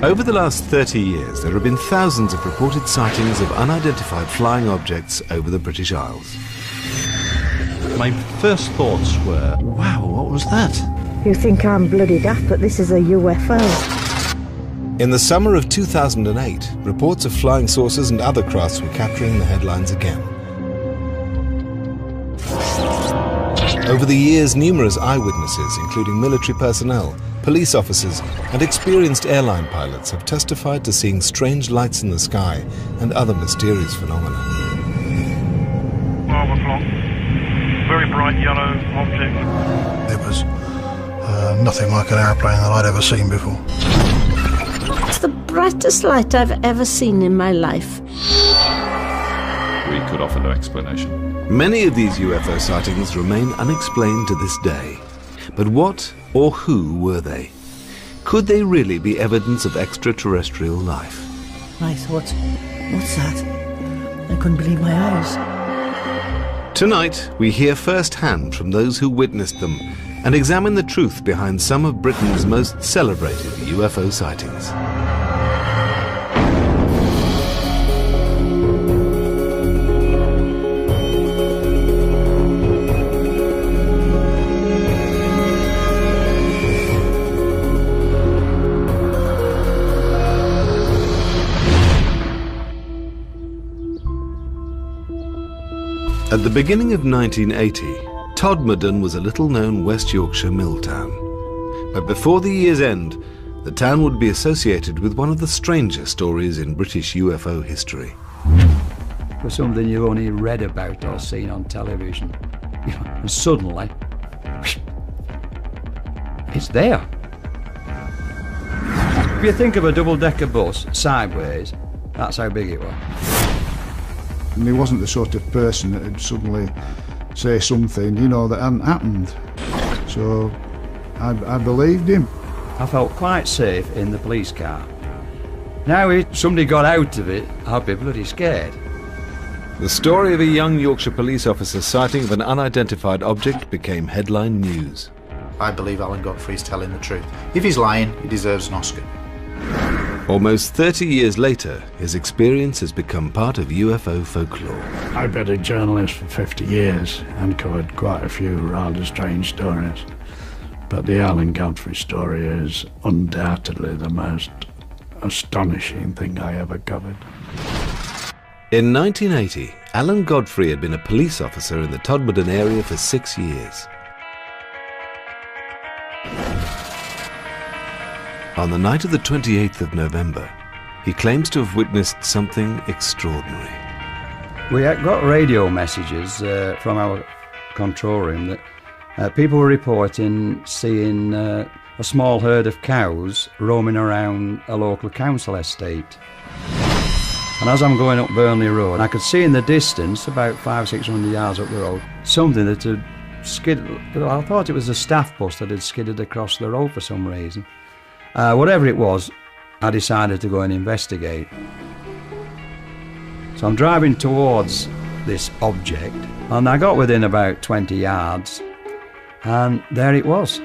Over the last 30 years, there have been thousands of reported sightings of unidentified flying objects over the British Isles. My first thoughts were, wow, what was that? You think I'm bloody daft, but this is a UFO. In the summer of 2008, reports of flying saucers and other crafts were capturing the headlines again. Over the years, numerous eyewitnesses, including military personnel, police officers and experienced airline pilots, have testified to seeing strange lights in the sky and other mysterious phenomena. 12 o'clock, very bright yellow object. It was nothing like an airplane that I'd ever seen before. It's the brightest light I've ever seen in my life. We could offer no explanation. Many of these UFO sightings remain unexplained to this day. But what or who were they? Could they really be evidence of extraterrestrial life? I thought, what's that? I couldn't believe my eyes. Tonight, we hear firsthand from those who witnessed them and examine the truth behind some of Britain's most celebrated UFO sightings. At the beginning of 1980, Todmorden was a little-known West Yorkshire mill town. But before the year's end, the town would be associated with one of the stranger stories in British UFO history. For something you only read about or seen on television, and suddenly, it's there. If you think of a double-decker bus sideways, that's how big it was. And he wasn't the sort of person that would suddenly say something, you know, that hadn't happened. So I believed him. I felt quite safe in the police car. Now if somebody got out of it, I'd be bloody scared. The story of a young Yorkshire police officer's sighting of an unidentified object became headline news. I believe Alan Godfrey's telling the truth. If he's lying, he deserves an Oscar. Almost 30 years later, his experience has become part of UFO folklore. I've been a journalist for 50 years and covered quite a few rather strange stories. But the Alan Godfrey story is undoubtedly the most astonishing thing I ever covered. In 1980, Alan Godfrey had been a police officer in the Todmorden area for 6 years. On the night of the 28th of November, he claims to have witnessed something extraordinary. We got radio messages from our control room that people were reporting seeing a small herd of cows roaming around a local council estate. And as I'm going up Burnley Road, I could see in the distance, about 500-600 yards up the road, something that had skidded. I thought it was a staff bus that had skidded across the road for some reason. Whatever it was, I decided to go and investigate. So I'm driving towards this object, and I got within about 20 yards, and there it was.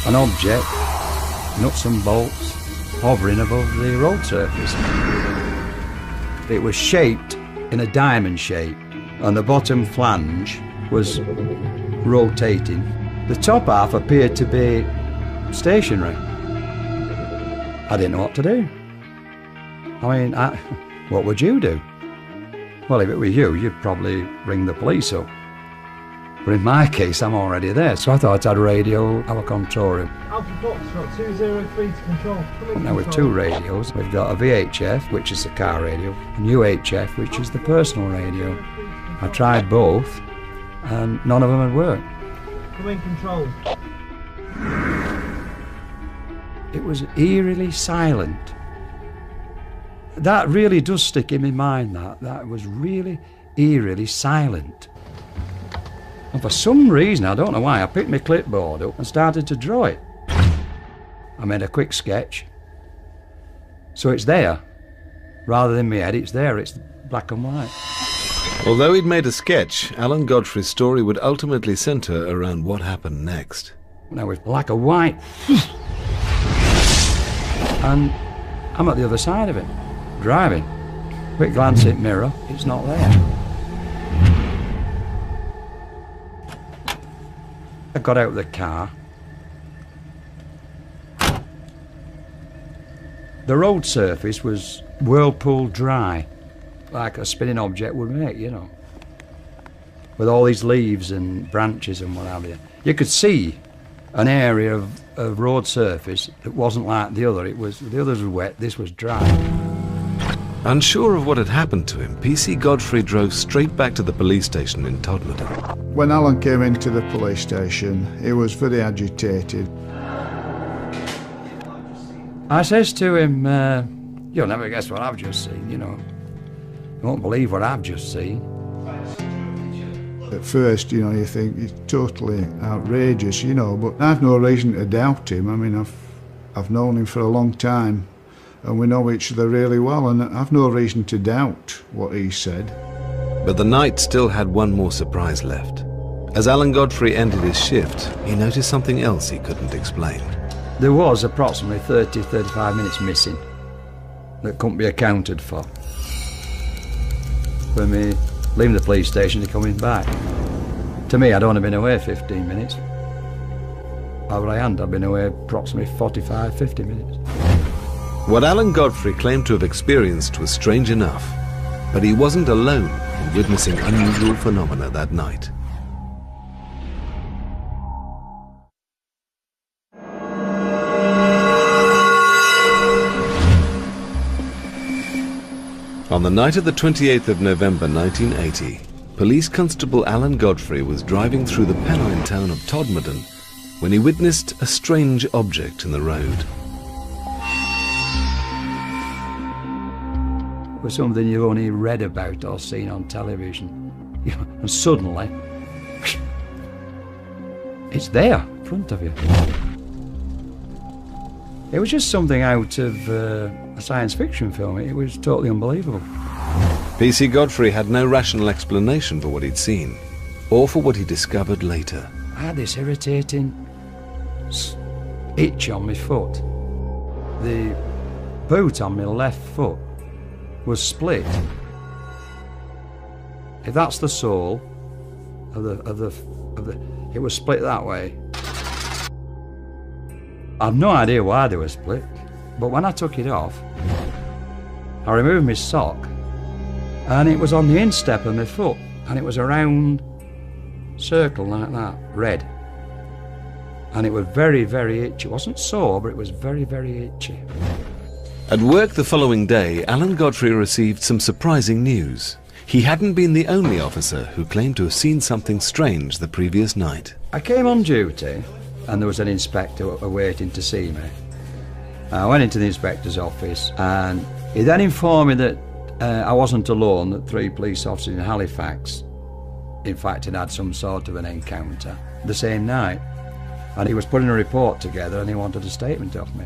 An object, nuts and bolts, hovering above the road surface. It was shaped in a diamond shape, and the bottom flange was rotating. The top half appeared to be stationary. I didn't know what to do. I mean, what would you do? Well, if it were you, you'd probably ring the police up. But in my case, I'm already there, so I thought I'd radio our control room. Alpha Foxtrot 203 to control. Now with two radios, we've got a VHF, which is the car radio, and UHF, which is the personal radio. I tried both, and none of them had worked. Come in, control. It was eerily silent. That really does stick in my mind, that was really eerily silent. And for some reason, I don't know why, I picked my clipboard up and started to draw it. I made a quick sketch. So it's there. Rather than my head, it's there, it's black and white. Although he'd made a sketch, Alan Godfrey's story would ultimately centre around what happened next. Now with like a white and I'm at the other side of it, driving. Quick glance at mirror, it's not there. I got out of the car. The road surface was whirlpool dry, like a spinning object would make, you know, with all these leaves and branches and what have you. You could see an area of road surface that wasn't like the other. The others were wet, this was dry. Unsure of what had happened to him, PC Godfrey drove straight back to the police station in Todmorden. When Alan came into the police station, he was very agitated. I says to him, you'll never guess what I've just seen, you know. You won't believe what I've just seen. At first, you know, you think he's totally outrageous, you know, but I've no reason to doubt him. I mean, I've known him for a long time, and we know each other really well, and I've no reason to doubt what he said. But the night still had one more surprise left. As Alan Godfrey ended his shift, he noticed something else he couldn't explain. There was approximately 30-35 minutes missing that couldn't be accounted for. When we leaving the police station to coming back. To me, I'd only been away 15 minutes. Over I hadn't, I'd been away approximately 45-50 minutes. What Alan Godfrey claimed to have experienced was strange enough, but he wasn't alone in witnessing unusual phenomena that night. On the night of the 28th of November 1980, Police Constable Alan Godfrey was driving through the Pennine town of Todmorden when he witnessed a strange object in the road. It was something you only read about or seen on television. And suddenly, it's there in front of you. It was just something out of a science fiction film. It was totally unbelievable. PC Godfrey had no rational explanation for what he'd seen, or for what he discovered later. I had this irritating itch on my foot. The boot on my left foot was split. If that's the sole of the, it was split that way. I've no idea why they were split, but when I took it off, I removed my sock, and it was on the instep of my foot, and it was a round circle like that, red. And it was very, very itchy. It wasn't sore, but it was very, very itchy. At work the following day, Alan Godfrey received some surprising news. He hadn't been the only officer who claimed to have seen something strange the previous night. I came on duty, and there was an inspector waiting to see me. I went into the inspector's office, and he then informed me that I wasn't alone, that 3 police officers in Halifax, in fact, had some sort of an encounter the same night. And he was putting a report together, and he wanted a statement off me.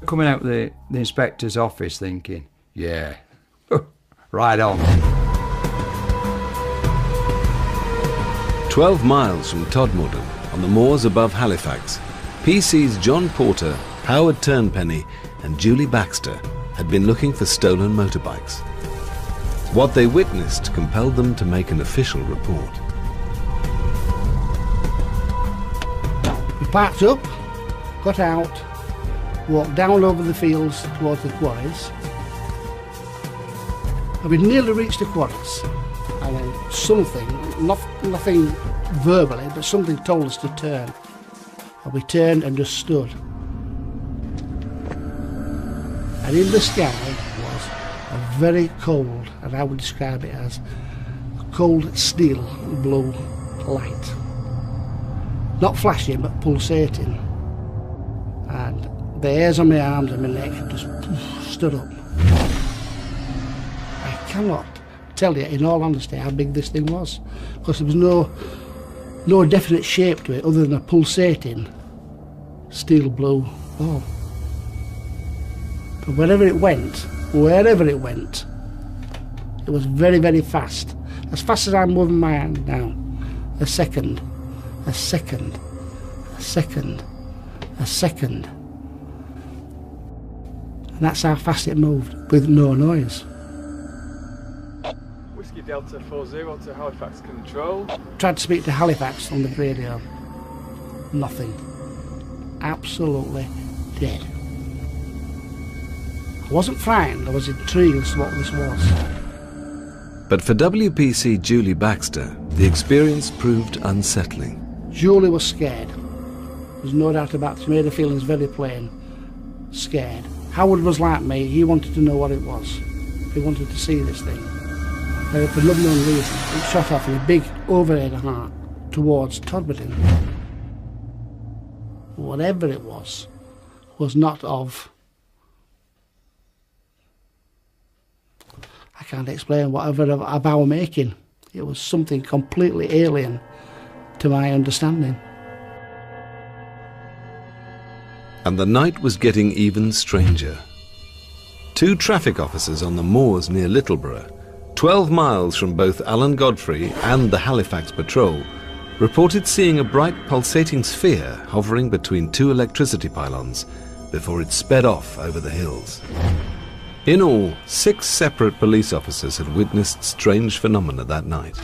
Coming out the inspector's office thinking, yeah, right on. 12 miles from Todmorden, on the moors above Halifax, PC's John Porter, Howard Turnpenny and Julie Baxter had been looking for stolen motorbikes. What they witnessed compelled them to make an official report. We parked up, got out, walked down over the fields towards the quarries, and we nearly reached the quarries. And then something, nothing verbally, but something told us to turn. And we turned and just stood. And in the sky was a very cold, and I would describe it as a cold steel blue light. Not flashing, but pulsating. And the hairs on my arms and my neck just stood up. I cannot tell you, in all honesty, how big this thing was, because there was no definite shape to it other than a pulsating steel blue ball. But wherever it went, it was very, very fast. As fast as I'm moving my hand now. A second, a second, a second, a second, And that's how fast it moved, with no noise. Whiskey Delta 40 to Halifax Control. Tried to speak to Halifax on the radio. Nothing. Absolutely dead. I wasn't frightened, I was intrigued as to what this was. But for WPC Julie Baxter, the experience proved unsettling. Julie was scared. There's no doubt about it. She made her feelings very plain. Scared. Howard was like me. He wanted to know what it was. He wanted to see this thing. For no known reason, it shot off in a big overhead arc towards Todmorden. Whatever it was not of... I can't explain whatever of our making. It was something completely alien to my understanding. And the night was getting even stranger. 2 traffic officers on the moors near Littleborough, 12 miles from both Alan Godfrey and the Halifax patrol, reported seeing a bright pulsating sphere hovering between 2 electricity pylons before it sped off over the hills. In all, 6 separate police officers had witnessed strange phenomena that night.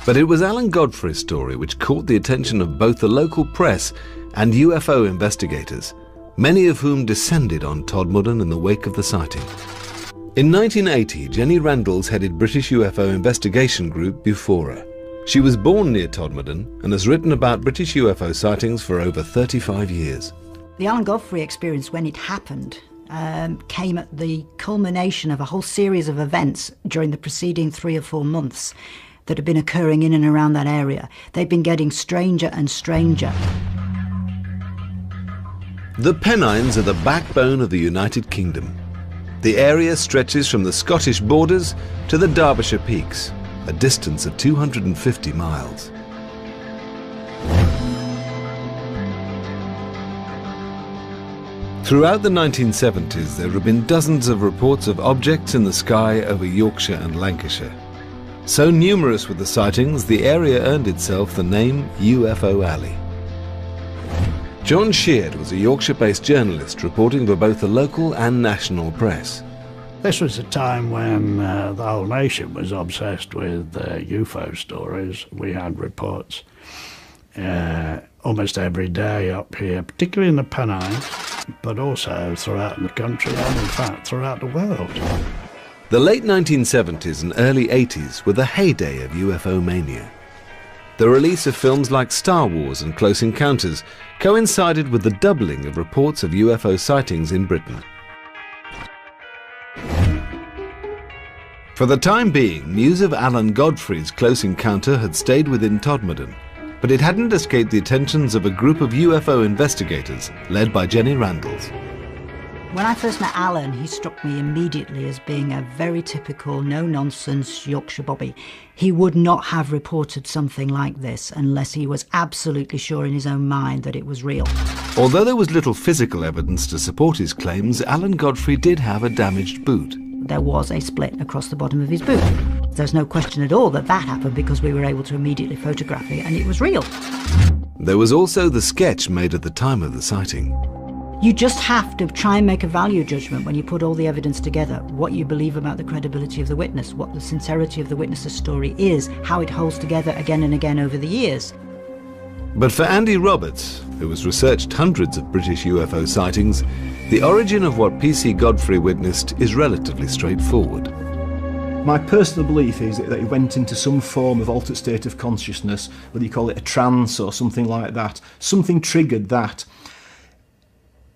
But it was Alan Godfrey's story which caught the attention of both the local press and UFO investigators, many of whom descended on Todmorden in the wake of the sighting. In 1980, Jenny Randalls headed British UFO investigation group Bufora. She was born near Todmorden and has written about British UFO sightings for over 35 years. The Alan Godfrey experience, when it happened, came at the culmination of a whole series of events during the preceding 3 or 4 months that had been occurring in and around that area. They've been getting stranger and stranger. The Pennines are the backbone of the United Kingdom. The area stretches from the Scottish borders to the Derbyshire Peaks, a distance of 250 miles. Throughout the 1970s, there have been dozens of reports of objects in the sky over Yorkshire and Lancashire. So numerous were the sightings, the area earned itself the name UFO Alley. John Sheard was a Yorkshire-based journalist reporting for both the local and national press. This was a time when the whole nation was obsessed with UFO stories. We had reports almost every day up here, particularly in the Pennines, but also throughout the country and in fact throughout the world. The late 1970s and early 80s were the heyday of UFO mania. The release of films like Star Wars and Close Encounters coincided with the doubling of reports of UFO sightings in Britain. For the time being, news of Alan Godfrey's close encounter had stayed within Todmorden, but it hadn't escaped the attentions of a group of UFO investigators led by Jenny Randalls. When I first met Alan, he struck me immediately as being a very typical, no-nonsense Yorkshire bobby. He would not have reported something like this unless he was absolutely sure in his own mind that it was real. Although there was little physical evidence to support his claims, Alan Godfrey did have a damaged boot. There was a split across the bottom of his boot. There's no question at all that that happened because we were able to immediately photograph it and it was real. There was also the sketch made at the time of the sighting. You just have to try and make a value judgment when you put all the evidence together, what you believe about the credibility of the witness, what the sincerity of the witness's story is, how it holds together again and again over the years. But for Andy Roberts, who has researched hundreds of British UFO sightings, the origin of what PC Godfrey witnessed is relatively straightforward. My personal belief is that he went into some form of altered state of consciousness, whether you call it a trance or something like that. Something triggered that.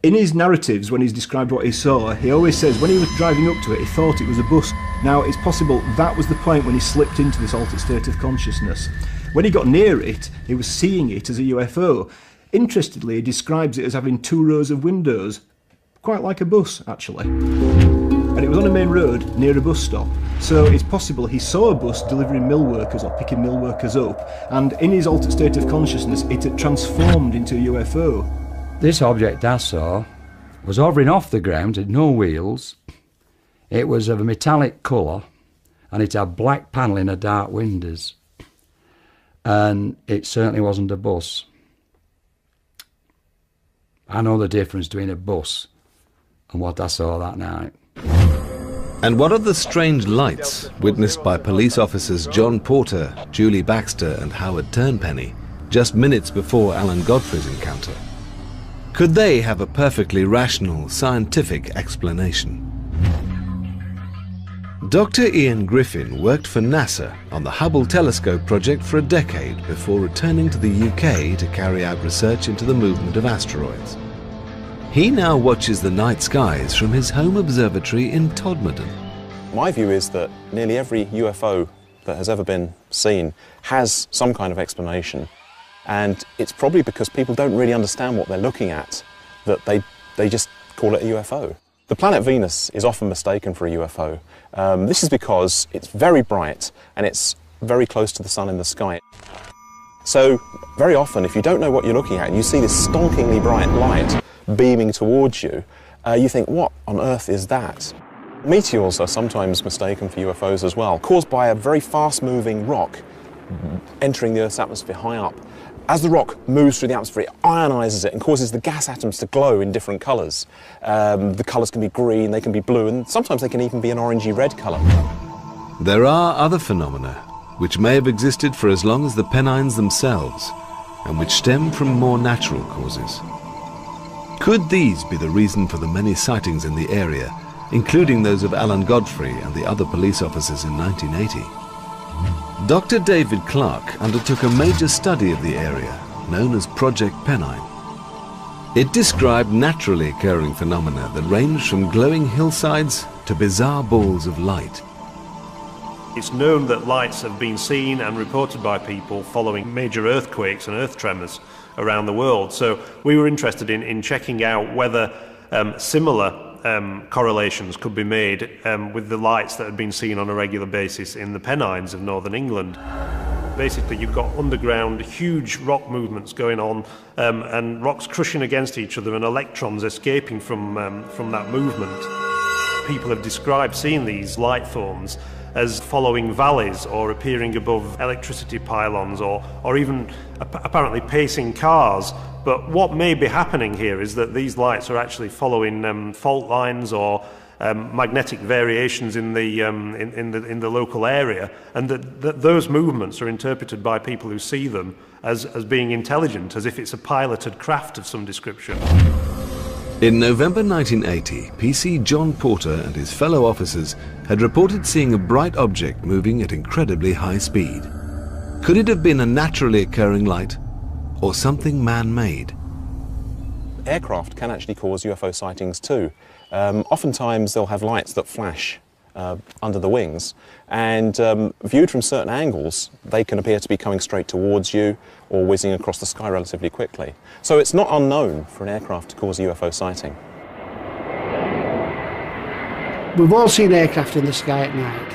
In his narratives, when he's described what he saw, he always says when he was driving up to it, he thought it was a bus. Now, it's possible that was the point when he slipped into this altered state of consciousness. When he got near it, he was seeing it as a UFO. Interestingly, he describes it as having 2 rows of windows, quite like a bus, actually. And it was on a main road near a bus stop. So it's possible he saw a bus delivering mill workers or picking mill workers up, and in his altered state of consciousness, it had transformed into a UFO. This object I saw was hovering off the ground, had no wheels. It was of a metallic colour and it had black panelling and dark windows. And it certainly wasn't a bus. I know the difference between a bus and what I saw that night. And what of the strange lights witnessed by police officers John Porter, Julie Baxter and Howard Turnpenny just minutes before Alan Godfrey's encounter? Could they have a perfectly rational, scientific explanation? Dr. Ian Griffin worked for NASA on the Hubble telescope project for a decade before returning to the UK to carry out research into the movement of asteroids. He now watches the night skies from his home observatory in Todmorden. My view is that nearly every UFO that has ever been seen has some kind of explanation, and it's probably because people don't really understand what they're looking at that they just call it a UFO. The planet Venus is often mistaken for a UFO. This is because it's very bright and it's very close to the sun in the sky. So very often, if you don't know what you're looking at and you see this stonkingly bright light beaming towards you, you think, what on earth is that? Meteors are sometimes mistaken for UFOs as well, caused by a very fast-moving rock entering the Earth's atmosphere high up. As the rock moves through the atmosphere, it ionizes it and causes the gas atoms to glow in different colours. The colours can be green, they can be blue, and sometimes they can even be an orangey red colour. There are other phenomena which may have existed for as long as the Pennines themselves, and which stem from more natural causes. Could these be the reason for the many sightings in the area, including those of Alan Godfrey and the other police officers in 1980? Dr. David Clarke undertook a major study of the area, known as Project Pennine. It described naturally occurring phenomena that ranged from glowing hillsides to bizarre balls of light. It's known that lights have been seen and reported by people following major earthquakes and earth tremors around the world. So we were interested in checking out whether similar correlations could be made with the lights that had been seen on a regular basis in the Pennines of northern England. Basically, you've got underground huge rock movements going on and rocks crushing against each other and electrons escaping from that movement. People have described seeing these light forms as following valleys or appearing above electricity pylons or even apparently pacing cars. But what may be happening here is that these lights are actually following fault lines or magnetic variations in the local area, and that those movements are interpreted by people who see them as being intelligent, as if it's a piloted craft of some description. In November 1980, PC John Porter and his fellow officers had reported seeing a bright object moving at incredibly high speed. Could it have been a naturally occurring light, or something man-made? Aircraft can actually cause UFO sightings too. Oftentimes they'll have lights that flash under the wings, and viewed from certain angles they can appear to be coming straight towards you or whizzing across the sky relatively quickly. So it's not unknown for an aircraft to cause a UFO sighting. We've all seen aircraft in the sky at night.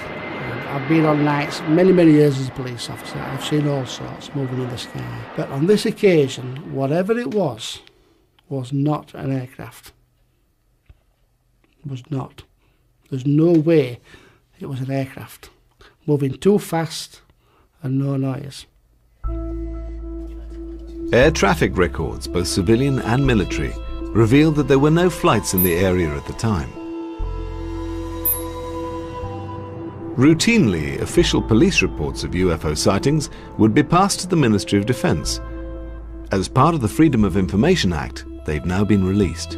I've been on nights many years as a police officer. I've seen all sorts moving in the sky. But on this occasion, whatever it was not an aircraft. It was not. There's no way it was an aircraft. Moving too fast and no noise. Air traffic records, both civilian and military, revealed that there were no flights in the area at the time. Routinely, official police reports of UFO sightings would be passed to the Ministry of Defence. As part of the Freedom of Information Act, they've now been released.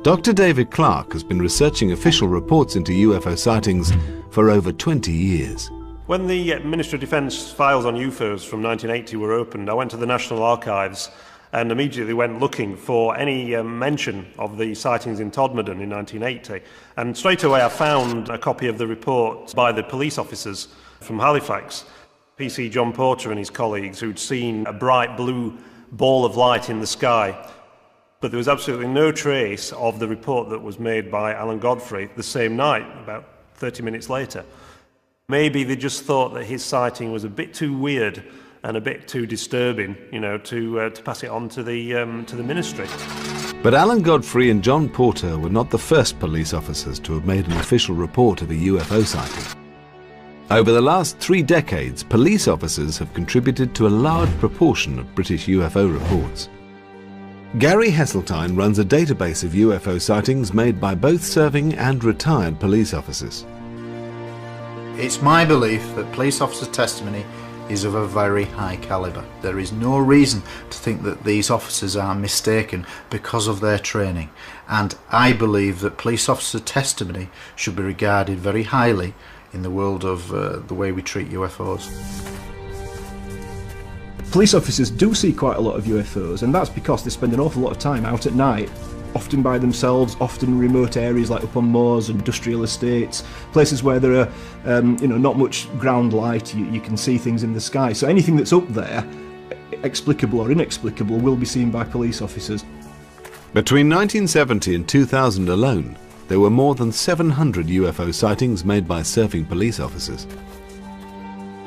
Dr. David Clarke has been researching official reports into UFO sightings for over 20 years. When the Ministry of Defence files on UFOs from 1980 were opened, I went to the National Archives and immediately went looking for any mention of the sightings in Todmorden in 1980. And straight away I found a copy of the report by the police officers from Halifax, PC John Porter and his colleagues, who'd seen a bright blue ball of light in the sky. But there was absolutely no trace of the report that was made by Alan Godfrey the same night, about 30 minutes later. Maybe they just thought that his sighting was a bit too weird and a bit too disturbing, you know, to pass it on to the ministry. But Alan Godfrey and John Porter were not the first police officers to have made an official report of a UFO sighting. Over the last 3 decades, police officers have contributed to a large proportion of British UFO reports. Gary Heseltine runs a database of UFO sightings made by both serving and retired police officers. It's my belief that police officer testimony is of a very high calibre. There is no reason to think that these officers are mistaken because of their training, and I believe that police officer testimony should be regarded very highly in the world of the way we treat UFOs. Police officers do see quite a lot of UFOs, and that's because they spend an awful lot of time out at night, often by themselves, often in remote areas like up on moors, industrial estates, places where there are not much ground light. You can see things in the sky. So anything that's up there, explicable or inexplicable, will be seen by police officers. Between 1970 and 2000 alone, there were more than 700 UFO sightings made by serving police officers.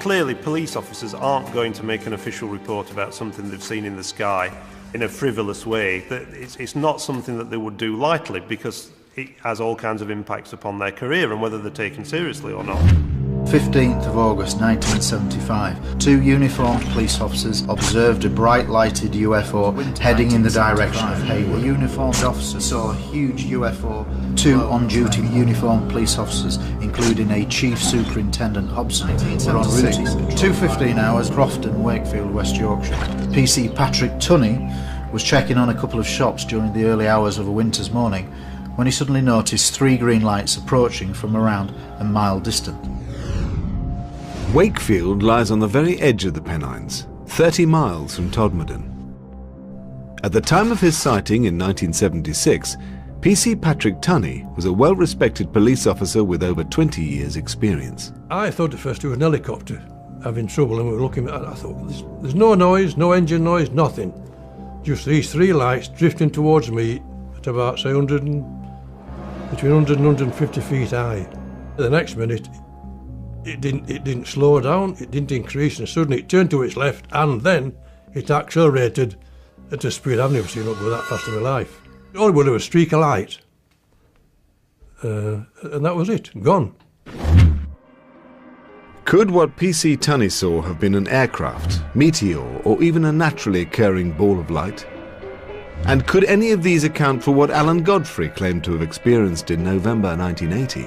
Clearly, police officers aren't going to make an official report about something they've seen in the sky in a frivolous way. It's not something that they would do lightly, because it has all kinds of impacts upon their career and whether they're taken seriously or not. 15th of August 1975, 2 uniformed police officers observed a bright lighted UFO heading in the direction of Hayward. A uniformed officer saw a huge UFO. 2 on-duty uniformed police officers, including a Chief Superintendent Hobson, were on route 2:15 hours, Crofton, Wakefield, West Yorkshire. PC Patrick Tunney was checking on a couple of shops during the early hours of a winter's morning when he suddenly noticed 3 green lights approaching from around a mile distant. Wakefield lies on the very edge of the Pennines, 30 miles from Todmorden. At the time of his sighting in 1976, PC Patrick Tunney was a well-respected police officer with over 20 years' experience. I thought at first it was an helicopter having trouble, and we were looking at it. I thought, there's no noise, no engine noise, nothing. Just these 3 lights drifting towards me at about, say, between 100 and 150 feet high. The next minute, it didn't slow down, it didn't increase, and suddenly it turned to its left, and then it accelerated at a speed I've never seen it go that fast in my life. All it was a streak of light, and that was it, gone. Could what PC Tunney saw have been an aircraft, meteor, or even a naturally occurring ball of light? And could any of these account for what Alan Godfrey claimed to have experienced in November 1980?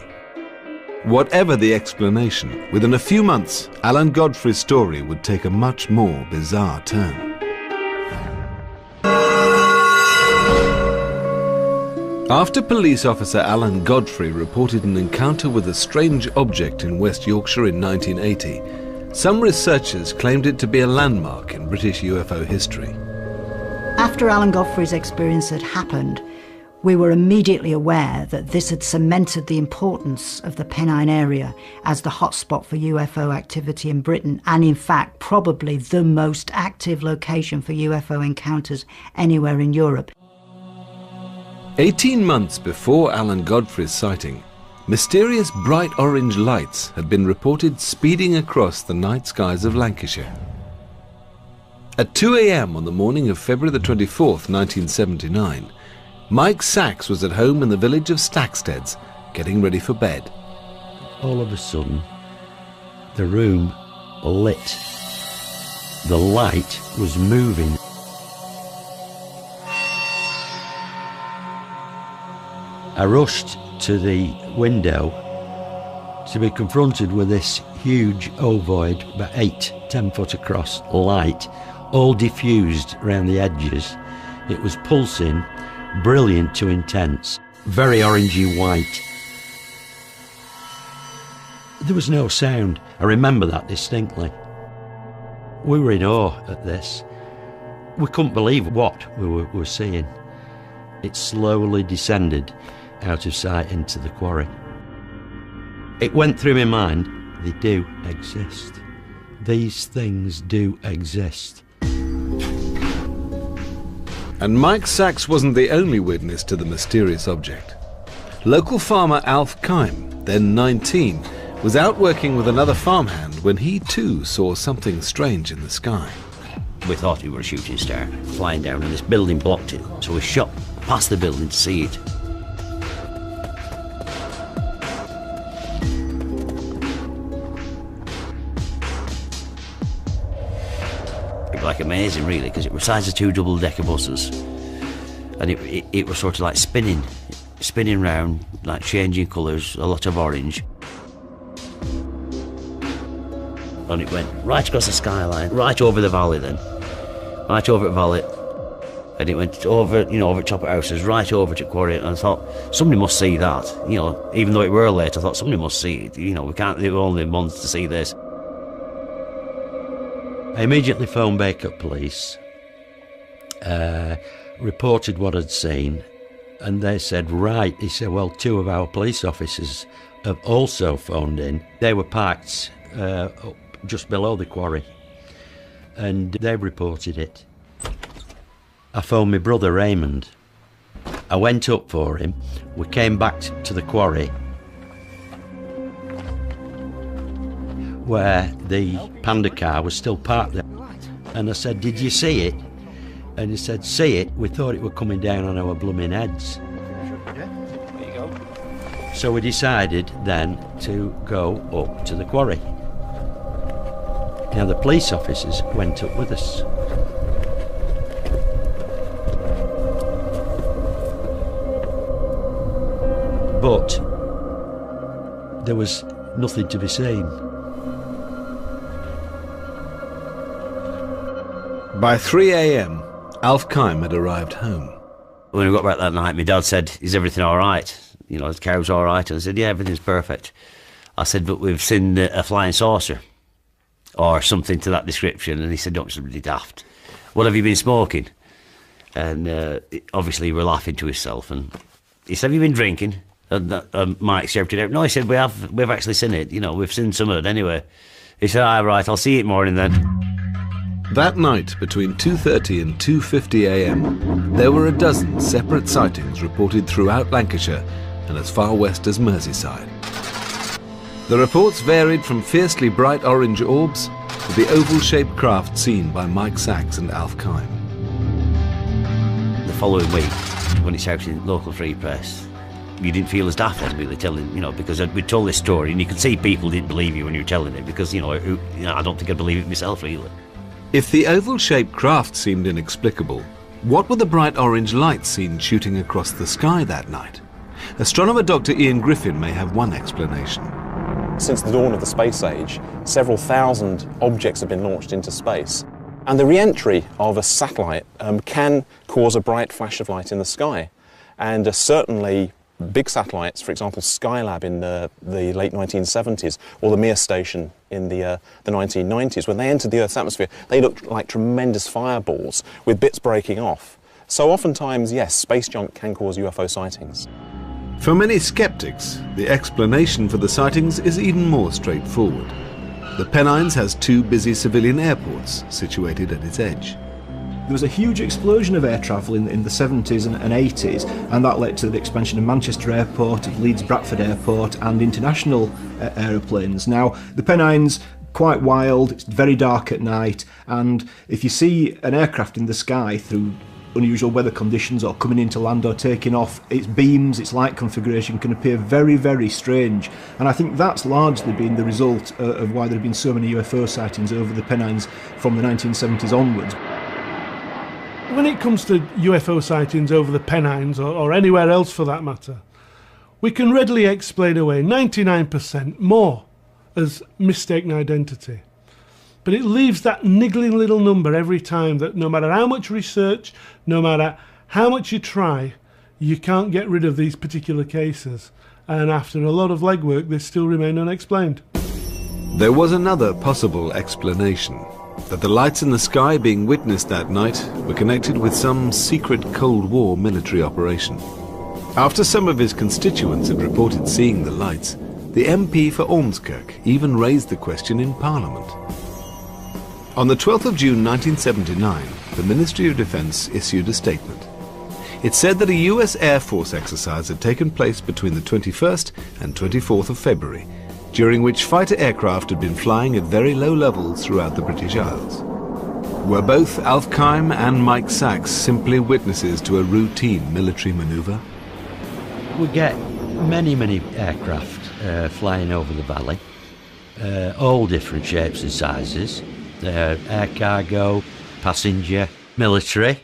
Whatever the explanation, within a few months, Alan Godfrey's story would take a much more bizarre turn. After police officer Alan Godfrey reported an encounter with a strange object in West Yorkshire in 1980, some researchers claimed it to be a landmark in British UFO history. After Alan Godfrey's experience had happened, we were immediately aware that this had cemented the importance of the Pennine area as the hotspot for UFO activity in Britain, and in fact probably the most active location for UFO encounters anywhere in Europe. 18 months before Alan Godfrey's sighting, mysterious bright orange lights had been reported speeding across the night skies of Lancashire. At 2 a.m. on the morning of February the 24th, 1979, Mike Sachs was at home in the village of Stacksteads, getting ready for bed. All of a sudden, the room lit. The light was moving. I rushed to the window to be confronted with this huge ovoid, about 8-10 foot across, light, all diffused around the edges. It was pulsing, brilliant to intense, very orangey white. There was no sound. I remember that distinctly. We were in awe at this. We couldn't believe what we were seeing. It slowly descended out of sight into the quarry. It went through my mind, they do exist. These things do exist. And Mike Sachs wasn't the only witness to the mysterious object. Local farmer Alf Kime, then 19, was out working with another farmhand when he too saw something strange in the sky. We thought it was a shooting star flying down, and this building blocked it, so we shot past the building to see it. It was like amazing, really, because it was the size of 2 double-decker buses. and it was sort of like spinning round, like changing colours, a lot of orange. And it went right across the skyline, right over the valley then, right over the valley. And it went over, over top of houses, right over to quarry. And I thought, somebody must see that. Even though it were late, I thought somebody must see it. We can't, they were only months to see this. I immediately phoned Bacup Police, reported what I'd seen, and they said, right. He said, well, 2 of our police officers have also phoned in. They were parked up just below the quarry, and they reported it. I phoned my brother Raymond. I went up for him. We came back to the quarry where the Panda car was still parked there. And I said, did you see it? And he said, see it? We thought it were coming down on our blooming heads. Yeah, there you go. So we decided then to go up to the quarry. Now the police officers went up with us. But there was nothing to be seen. By 3 a.m, Alf Kime had arrived home. When we got back that night, my dad said, is everything all right? The cow's all right? And I said, yeah, everything's perfect. I said, but we've seen a flying saucer or something to that description. And he said, don't, somebody daft. What have you been smoking? And obviously he was laughing to himself. And he said, have you been drinking? And Mike shouted out, no, he said, we've actually seen it. We've seen some of it anyway. He said, all right, I'll see you tomorrow then. That night, between 2:30 and 2:50 a.m, there were a dozen separate sightings reported throughout Lancashire and as far west as Merseyside. The reports varied from fiercely bright orange orbs to the oval-shaped craft seen by Mike Sachs and Alf Kime. The following week, when it's out in local free press, you didn't feel as daft as really telling, because we told this story and you could see people didn't believe you when you were telling it because, I don't think I'd believe it myself really. If the oval-shaped craft seemed inexplicable, what were the bright orange lights seen shooting across the sky that night? Astronomer Dr. Ian Griffin may have one explanation. Since the dawn of the space age, several thousand objects have been launched into space. And the re-entry of a satellite can cause a bright flash of light in the sky. And certainly big satellites, for example Skylab in the late 1970s, or the Mir station in the 1990s, when they entered the Earth's atmosphere, they looked like tremendous fireballs with bits breaking off. So oftentimes, yes, space junk can cause UFO sightings. For many skeptics, the explanation for the sightings is even more straightforward. The Pennines has 2 busy civilian airports situated at its edge. There was a huge explosion of air travel in the 70s and 80s, and that led to the expansion of Manchester Airport, of Leeds Bradford Airport, and international aeroplanes. Now, the Pennines, quite wild, it's very dark at night, and if you see an aircraft in the sky through unusual weather conditions or coming into land or taking off, its beams, its light configuration can appear very, very strange. And I think that's largely been the result of why there have been so many UFO sightings over the Pennines from the 1970s onwards. When it comes to UFO sightings over the Pennines, or anywhere else for that matter, we can readily explain away 99% more as mistaken identity. But it leaves that niggling little number every time that no matter how much research, no matter how much you try, you can't get rid of these particular cases. And after a lot of legwork, they still remain unexplained. There was another possible explanation, that the lights in the sky being witnessed that night were connected with some secret Cold War military operation. After some of his constituents had reported seeing the lights, the MP for Ormskirk even raised the question in Parliament. On the 12th of June 1979, the Ministry of Defence issued a statement. It said that a US Air Force exercise had taken place between the 21st and 24th of February, during which fighter aircraft had been flying at very low levels throughout the British Isles. Were both Alf Kime and Mike Sachs simply witnesses to a routine military manoeuvre? We get many aircraft flying over the valley, all different shapes and sizes, air cargo, passenger, military.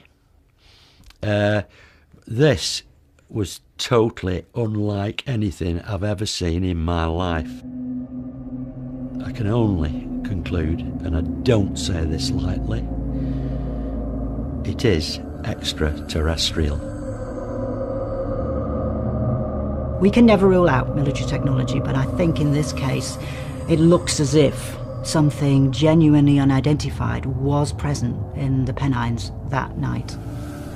This was totally unlike anything I've ever seen in my life. I can only conclude, and I don't say this lightly, it is extraterrestrial. We can never rule out military technology, but I think in this case it looks as if something genuinely unidentified was present in the Pennines that night.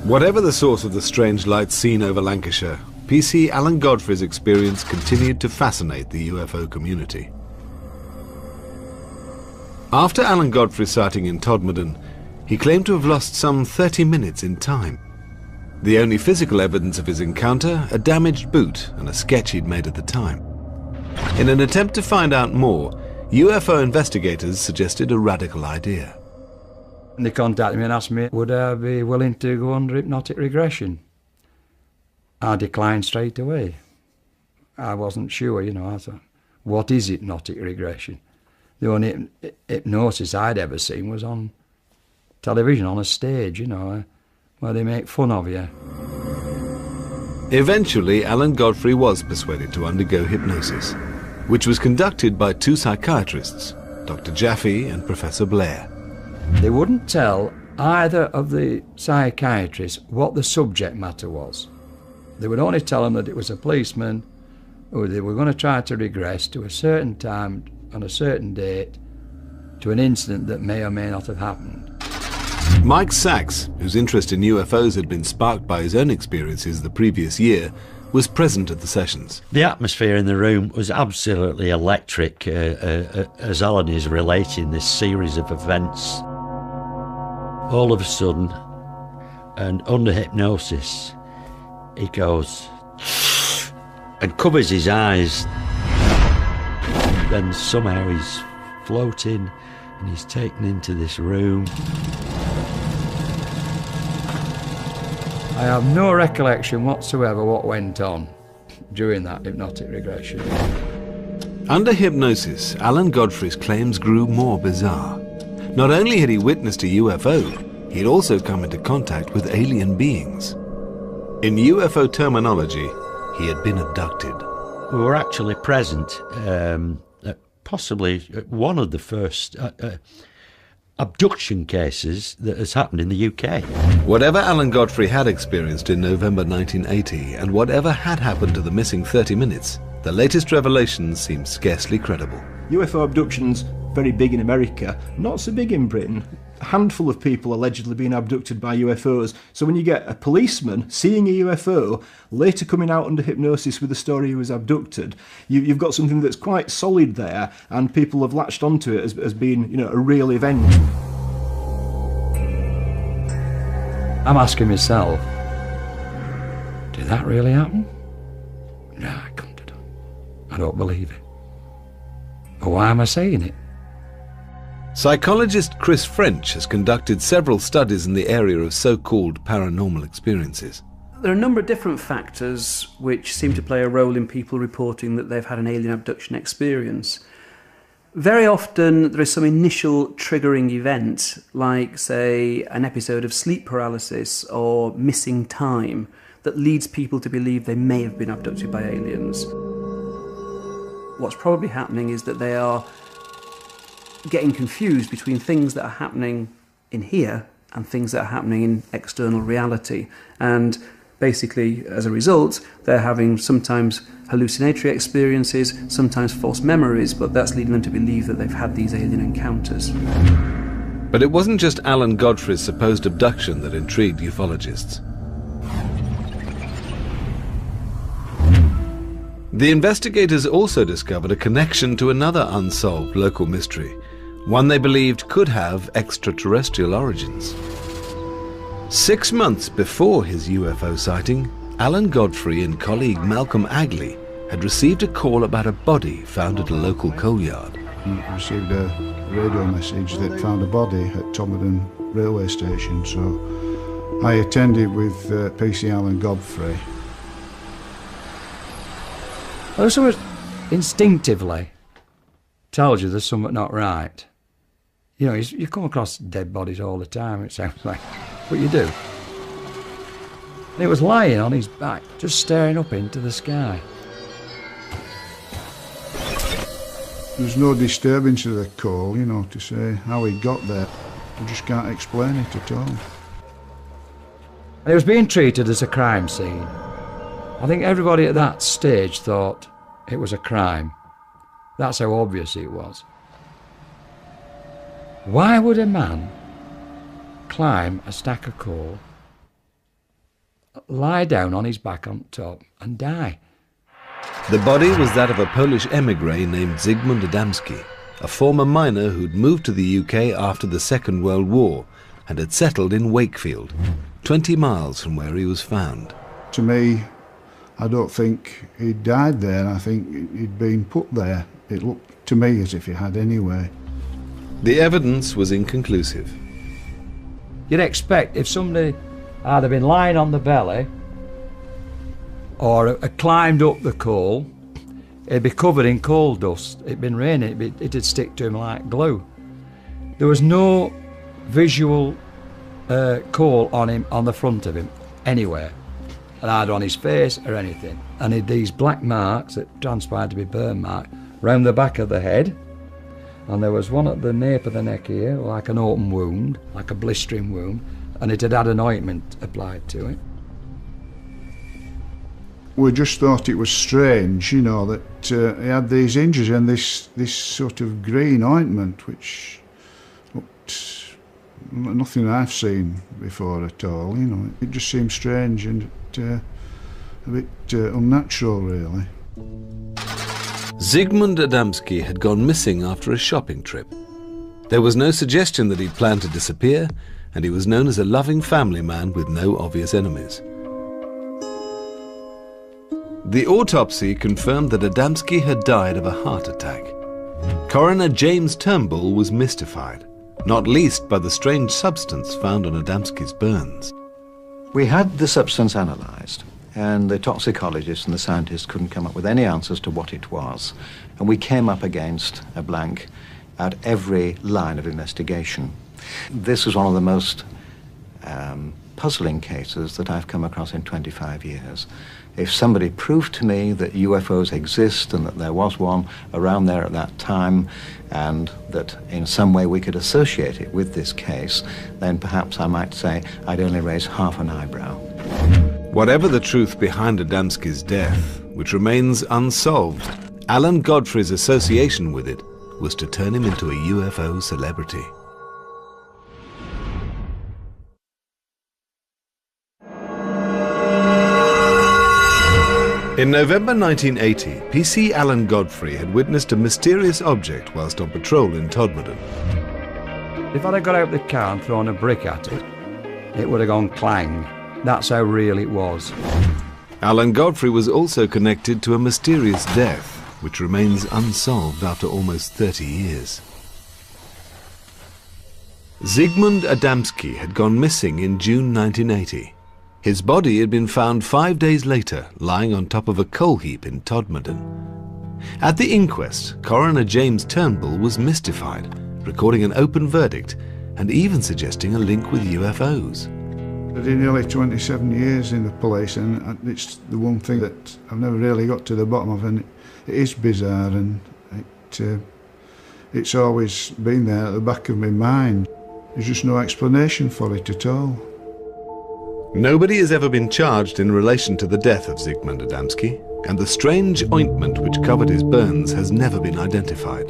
Whatever the source of the strange lights seen over Lancashire, PC Alan Godfrey's experience continued to fascinate the UFO community. After Alan Godfrey's sighting in Todmorden, he claimed to have lost some 30 minutes in time. The only physical evidence of his encounter, a damaged boot and a sketch he'd made at the time. In an attempt to find out more, UFO investigators suggested a radical idea. And they contacted me and asked me, would I be willing to go under hypnotic regression? I declined straight away. I wasn't sure, you know. I thought, what is hypnotic regression? The only hypnosis I'd ever seen was on television, on a stage, you know, where they make fun of you. Eventually, Alan Godfrey was persuaded to undergo hypnosis, which was conducted by two psychiatrists, Dr. Jaffe and Professor Blair. They wouldn't tell either of the psychiatrists what the subject matter was. They would only tell them that it was a policeman who they were going to try to regress to a certain time on a certain date to an incident that may or may not have happened. Mike Sachs, whose interest in UFOs had been sparked by his own experiences the previous year, was present at the sessions. The atmosphere in the room was absolutely electric as Alan is relating this series of events. All of a sudden, and under hypnosis, he goes and covers his eyes. Then somehow he's floating and he's taken into this room. I have no recollection whatsoever what went on during that hypnotic regression. Under hypnosis, Alan Godfrey's claims grew more bizarre. Not only had he witnessed a UFO, he'd also come into contact with alien beings. In UFO terminology, he had been abducted. We were actually present at possibly one of the first abduction cases that has happened in the UK. Whatever Alan Godfrey had experienced in November 1980, and whatever had happened to the missing 30 minutes, the latest revelations seem scarcely credible. UFO abductions, very big in America, not so big in Britain. A handful of people allegedly being abducted by UFOs. So when you get a policeman seeing a UFO, later coming out under hypnosis with a story he was abducted, you've got something that's quite solid there, and people have latched onto it as being, you know, a real event. I'm asking myself, did that really happen? No, I couldn't have done. I don't believe it. But why am I saying it? Psychologist Chris French has conducted several studies in the area of so-called paranormal experiences. There are a number of different factors which seem to play a role in people reporting that they've had an alien abduction experience. Very often there is some initial triggering event, like, say, an episode of sleep paralysis or missing time, that leads people to believe they may have been abducted by aliens. What's probably happening is that they are getting confused between things that are happening in here and things that are happening in external reality. And basically, as a result, they're having sometimes hallucinatory experiences, sometimes false memories, but that's leading them to believe that they've had these alien encounters. But it wasn't just Alan Godfrey's supposed abduction that intrigued ufologists. The investigators also discovered a connection to another unsolved local mystery, one they believed could have extraterrestrial origins. 6 months before his UFO sighting, Alan Godfrey and colleague Malcolm Agley had received a call about a body found at a local coal yard. He received a radio message that found a body at Todmorden railway station, so I attended with PC Alan Godfrey. Well, someone instinctively tells you there's something not right. You know, you come across dead bodies all the time, it sounds like, but you do. And it was lying on his back, just staring up into the sky. There's no disturbance of the coal, you know, to say how he got there. I just can't explain it at all. And it was being treated as a crime scene. I think everybody at that stage thought it was a crime. That's how obvious it was. Why would a man climb a stack of coal, lie down on his back on top and die? The body was that of a Polish émigré named Zygmunt Adamski, a former miner who'd moved to the UK after the Second World War and had settled in Wakefield, 20 miles from where he was found. To me, I don't think he'd died there. I think he'd been put there. It looked to me as if he had anyway. The evidence was inconclusive. You'd expect if somebody had been lying on the belly or had climbed up the coal, it'd be covered in coal dust. It'd been raining, it'd stick to him like glue. There was no visual coal on him, on the front of him, anywhere. And either on his face or anything. And he had these black marks that transpired to be burn marks round the back of the head. And there was one at the nape of the neck here, like an open wound, like a blistering wound, and it had had an ointment applied to it. We just thought it was strange, you know, that he had these injuries and this sort of green ointment, which looked nothing I've seen before at all, you know. It just seemed strange and a bit unnatural, really. Zygmunt Adamski had gone missing after a shopping trip. There was no suggestion that he'd planned to disappear, and he was known as a loving family man with no obvious enemies. The autopsy confirmed that Adamski had died of a heart attack. Coroner James Turnbull was mystified, not least by the strange substance found on Adamski's burns. We had the substance analysed, and the toxicologists and the scientists couldn't come up with any answers to what it was. And we came up against a blank at every line of investigation. This was one of the most puzzling cases that I've come across in 25 years. If somebody proved to me that UFOs exist and that there was one around there at that time, and that in some way we could associate it with this case, then perhaps I might say I'd only raise half an eyebrow. Whatever the truth behind Adamski's death, which remains unsolved, Alan Godfrey's association with it was to turn him into a UFO celebrity. In November 1980, PC Alan Godfrey had witnessed a mysterious object whilst on patrol in Todmorden. If I'd have got out the car and thrown a brick at it, it would have gone clang. That's how real it was. Alan Godfrey was also connected to a mysterious death, which remains unsolved after almost 30 years. Zygmunt Adamski had gone missing in June 1980. His body had been found 5 days later, lying on top of a coal heap in Todmorden. At the inquest, Coroner James Turnbull was mystified, recording an open verdict and even suggesting a link with UFOs. I did nearly 27 years in the police, and it's the one thing that I've never really got to the bottom of, and it is bizarre, and it's always been there at the back of my mind. There's just no explanation for it at all. Nobody has ever been charged in relation to the death of Zygmunt Adamski, and the strange ointment which covered his burns has never been identified.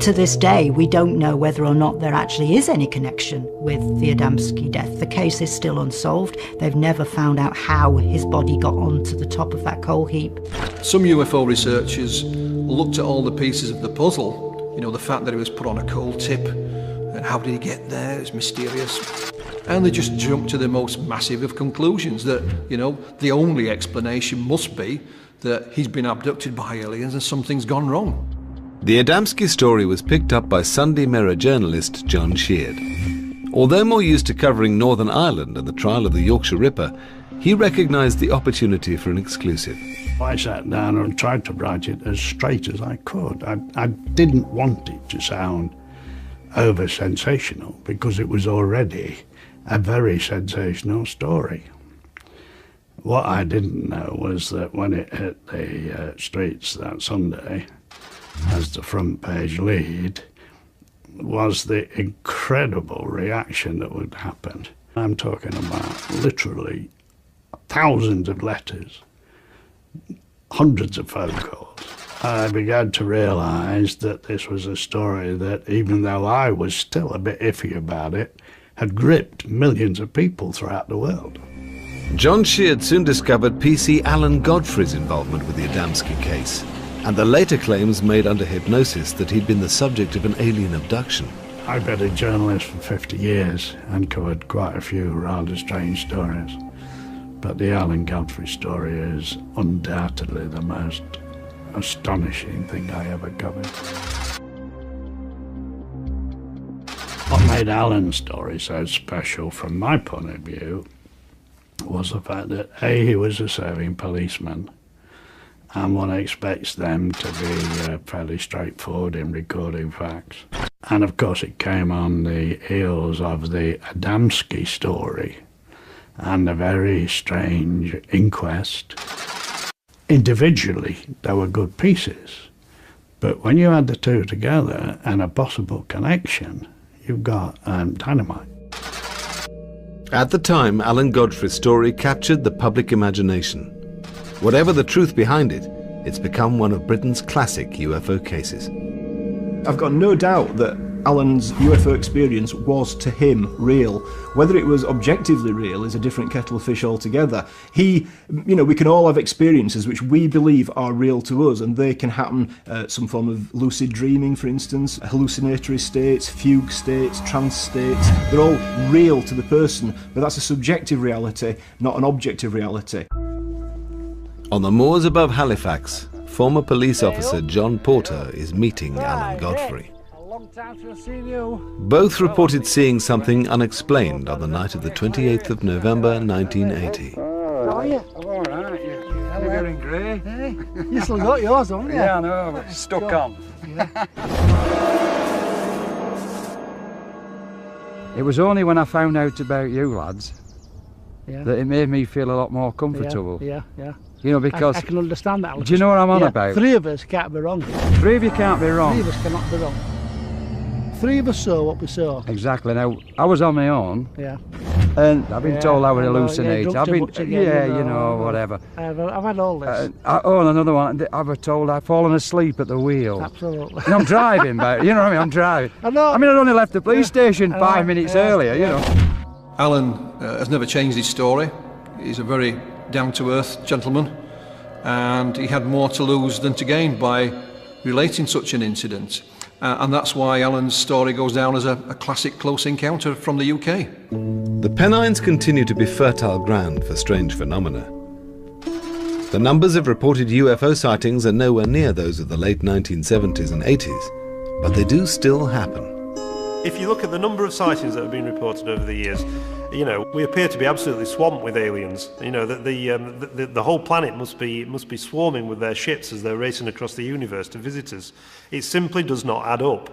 To this day, we don't know whether or not there actually is any connection with the Adamski death. The case is still unsolved. They've never found out how his body got onto the top of that coal heap. Some UFO researchers looked at all the pieces of the puzzle. You know, the fact that he was put on a coal tip, and how did he get there? It's mysterious. And they just jumped to the most massive of conclusions that, you know, the only explanation must be that he's been abducted by aliens and something's gone wrong. The Adamski story was picked up by Sunday Mirror journalist John Sheard. Although more used to covering Northern Ireland and the trial of the Yorkshire Ripper, he recognised the opportunity for an exclusive. I sat down and tried to write it as straight as I could. I didn't want it to sound over-sensational, because it was already a very sensational story. What I didn't know was that when it hit the streets that Sunday, as the front page lead, was the incredible reaction that would happen. I'm talking about literally thousands of letters, hundreds of phone calls. I began to realise that this was a story that, even though I was still a bit iffy about it, had gripped millions of people throughout the world. John Sheard soon discovered PC Alan Godfrey's involvement with the Adamski case, and the later claims made under hypnosis that he'd been the subject of an alien abduction. I've been a journalist for 50 years and covered quite a few rather strange stories, but the Alan Godfrey story is undoubtedly the most astonishing thing I ever covered. What made Alan's story so special from my point of view was the fact that A, he was a serving policeman, and one expects them to be fairly straightforward in recording facts. And of course it came on the heels of the Adamski story and a very strange inquest. Individually, they were good pieces, but when you add the two together and a possible connection, you've got dynamite. At the time, Alan Godfrey's story captured the public imagination. Whatever the truth behind it, it's become one of Britain's classic UFO cases. I've got no doubt that Alan's UFO experience was to him real. Whether it was objectively real is a different kettle of fish altogether. We can all have experiences which we believe are real to us, and they can happen some form of lucid dreaming, for instance, hallucinatory states, fugue states, trance states. They're all real to the person, but that's a subjective reality, not an objective reality. On the moors above Halifax, former police officer John Porter is meeting Alan Godfrey. Long time since I've seen you. Both reported seeing something unexplained on the night of the 28th of November 1980. How are you? I'm all right, yeah. You're getting grey. Hey, you still got yours, haven't you? Yeah, I know, but it's stuck on. Yeah. It was only when I found out about you lads Yeah. that it made me feel a lot more comfortable. Yeah. You know, because... I can understand that. Do you know what I'm on about? Three of us can't be wrong. Three of you can't be wrong. Three of us cannot be wrong. Three of us saw what we saw. Exactly. Now, I was on my own. Yeah. And I've been told I would Yeah, hallucinate. drunk too much again, whatever. I've had all this. And another one. I was told I've fallen asleep at the wheel. Absolutely. And I'm driving, but you know what I mean. I'm driving. I know. I mean, I'd only left the police station 5 minutes earlier. You know. Alan has never changed his story. He's a very down-to-earth gentleman, and he had more to lose than to gain by relating such an incident. And that's why Alan's story goes down as a classic close encounter from the UK. The Pennines continue to be fertile ground for strange phenomena. The numbers of reported UFO sightings are nowhere near those of the late 1970s and 80s, but they do still happen. If you look at the number of sightings that have been reported over the years, you know, we appear to be absolutely swamped with aliens. You know, the whole planet must be swarming with their ships as they're racing across the universe to visit us. It simply does not add up.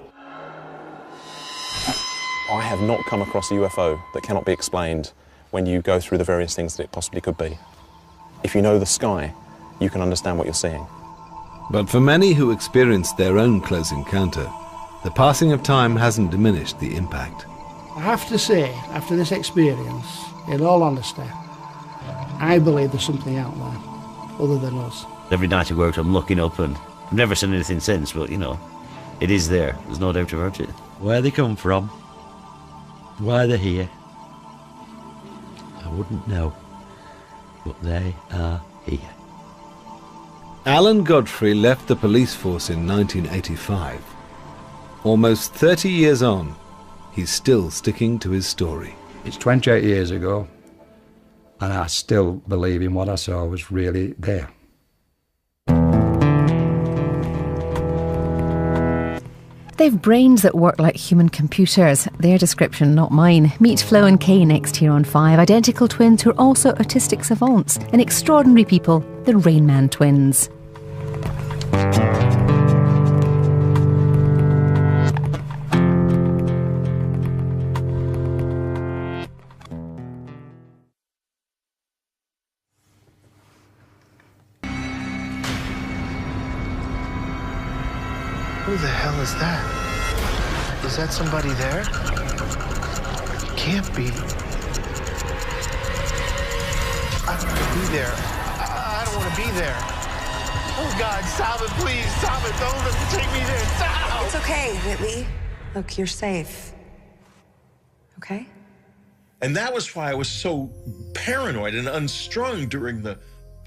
I have not come across a UFO that cannot be explained when you go through the various things that it possibly could be. If you know the sky, you can understand what you're seeing. But for many who experienced their own close encounter, the passing of time hasn't diminished the impact. I have to say, after this experience, in all honesty, I believe there's something out there other than us. Every night I go out, I'm looking up, and I've never seen anything since, but, you know, it is there. There's no doubt about it. Where they come from, why they're here, I wouldn't know, but they are here. Alan Godfrey left the police force in 1985. Almost 30 years on, he's still sticking to his story. It's 28 years ago, and I still believe in what I saw was really there. They've brains that work like human computers. Their description, not mine. Meet Flo and Kay next here on 5. Identical twins who are also artistic savants and extraordinary people, the Rain Man twins. Who the hell is that? Is that somebody there? Can't be. I don't want to be there. I don't want to be there. Oh, God, stop it, please. Stop it. Don't let me take me there. Stop! It's okay, Whitley. Look, you're safe. Okay? And that was why I was so paranoid and unstrung during the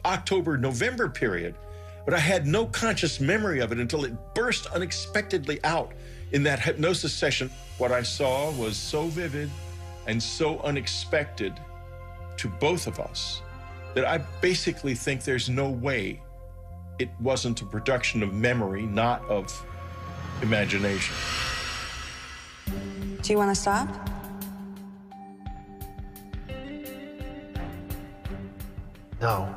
October-November period. But I had no conscious memory of it until it burst unexpectedly out in that hypnosis session. What I saw was so vivid and so unexpected to both of us that I basically think there's no way it wasn't a production of memory, not of imagination. Do you want to stop? No.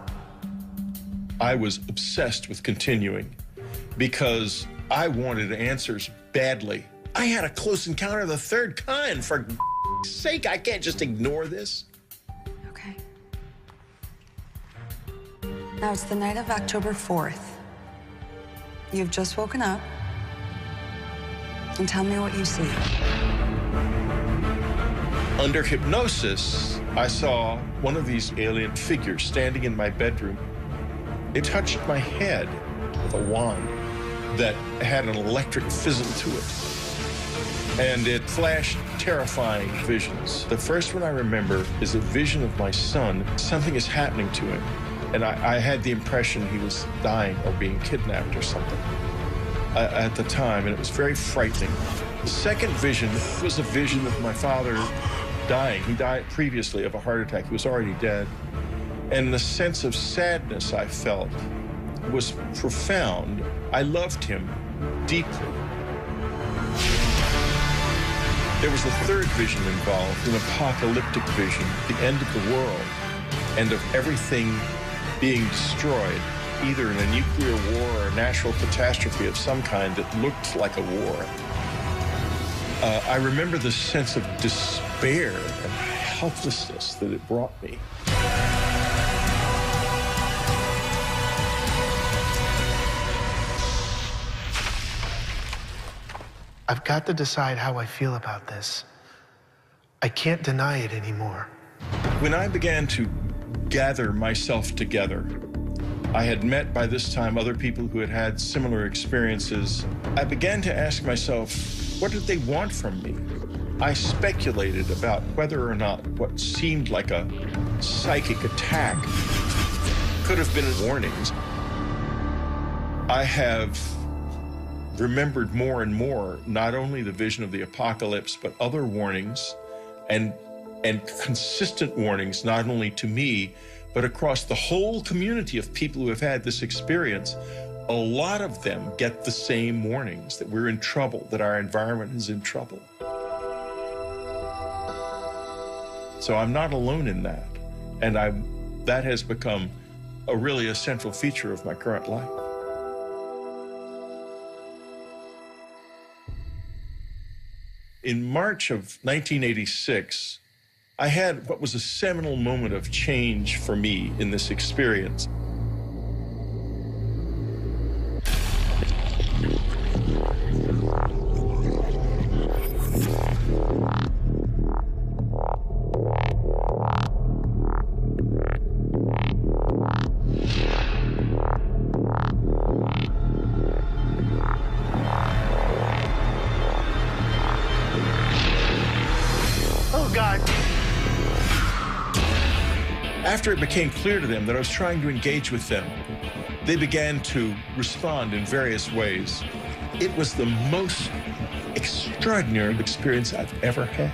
I was obsessed with continuing because I wanted answers badly. I had a close encounter of the third kind. For sake, I can't just ignore this. Okay. Now it's the night of October 4th. You've just woken up. And tell me what you see. Under hypnosis, I saw one of these alien figures standing in my bedroom. It touched my head with a wand that had an electric fizzle to it. And it flashed terrifying visions. The first one I remember is a vision of my son. Something is happening to him. And I had the impression he was dying or being kidnapped or something at the time, and it was very frightening. The second vision was a vision of my father dying. He died previously of a heart attack. He was already dead. And the sense of sadness I felt was profound. I loved him deeply. There was a third vision involved, an apocalyptic vision, the end of the world and of everything being destroyed, either in a nuclear war or a natural catastrophe of some kind that looked like a war. I remember the sense of despair and helplessness that it brought me. I've got to decide how I feel about this. I can't deny it anymore. When I began to gather myself together, I had met by this time other people who had had similar experiences. I began to ask myself, what did they want from me? I speculated about whether or not what seemed like a psychic attack could have been warnings. I have remembered more and more not only the vision of the apocalypse, but other warnings and consistent warnings, not only to me, but across the whole community of people who have had this experience. A lot of them get the same warnings, that we're in trouble, that our environment is in trouble. So I'm not alone in that. And that has become a really central feature of my current life. In March of 1986, I had what was a seminal moment of change for me in this experience. Oh, God. After it became clear to them that I was trying to engage with them, they began to respond in various ways. It was the most extraordinary experience I've ever had.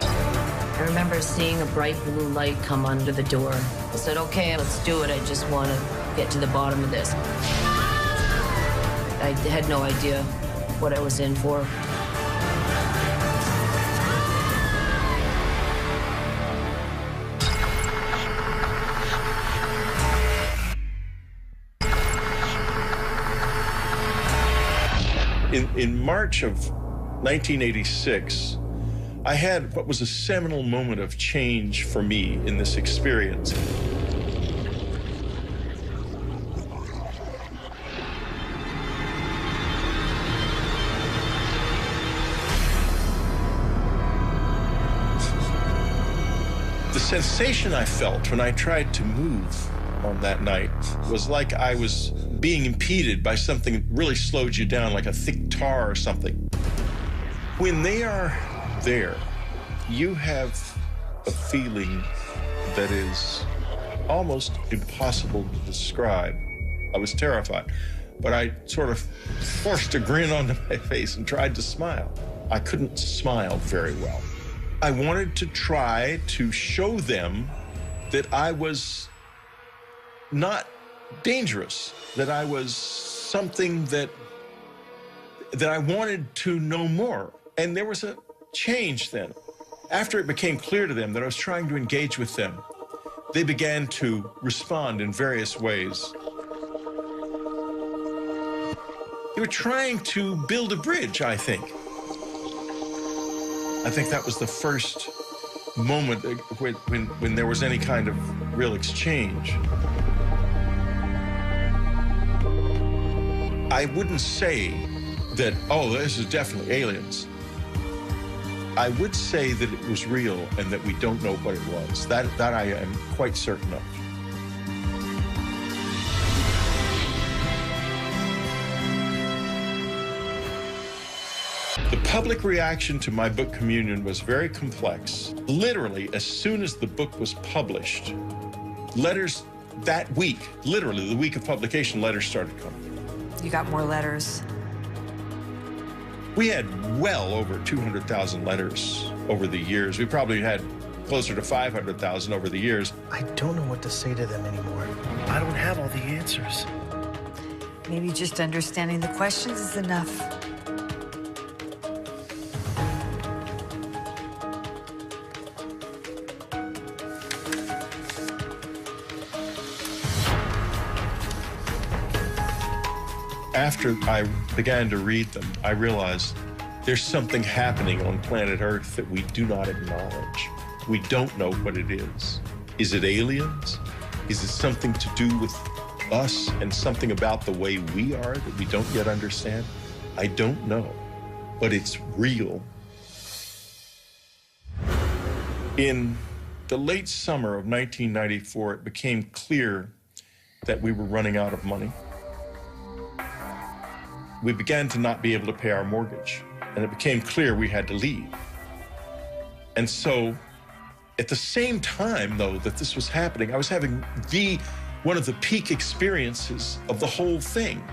I remember seeing a bright blue light come under the door. I said, okay, let's do it. I just want to get to the bottom of this. I had no idea what I was in for. In March of 1986, I had what was a seminal moment of change for me in this experience. The sensation I felt when I tried to move on that night was like I was being impeded by something that really slowed you down, like a thick tar or something. When they are there, you have a feeling that is almost impossible to describe. I was terrified, but I sort of forced a grin onto my face and tried to smile. I couldn't smile very well. I wanted to try to show them that I was not dangerous, that I was something that I wanted to know more. And there was a change then. After it became clear to them that I was trying to engage with them, they began to respond in various ways. They were trying to build a bridge, I think. I think that was the first moment when there was any kind of real exchange. I wouldn't say that, oh, this is definitely aliens. I would say that it was real and that we don't know what it was. That I am quite certain of. The public reaction to my book Communion was very complex. Literally, as soon as the book was published, letters that week, literally the week of publication, letters started coming. You got more letters? We had well over 200,000 letters over the years. We probably had closer to 500,000 over the years. I don't know what to say to them anymore. I don't have all the answers. Maybe just understanding the questions is enough. After I began to read them, I realized there's something happening on planet Earth that we do not acknowledge. We don't know what it is. Is it aliens? Is it something to do with us and something about the way we are that we don't yet understand? I don't know, but it's real. In the late summer of 1994, it became clear that we were running out of money. We began to not be able to pay our mortgage, and it became clear we had to leave. And so, at the same time, though, that this was happening, I was having one of the peak experiences of the whole thing.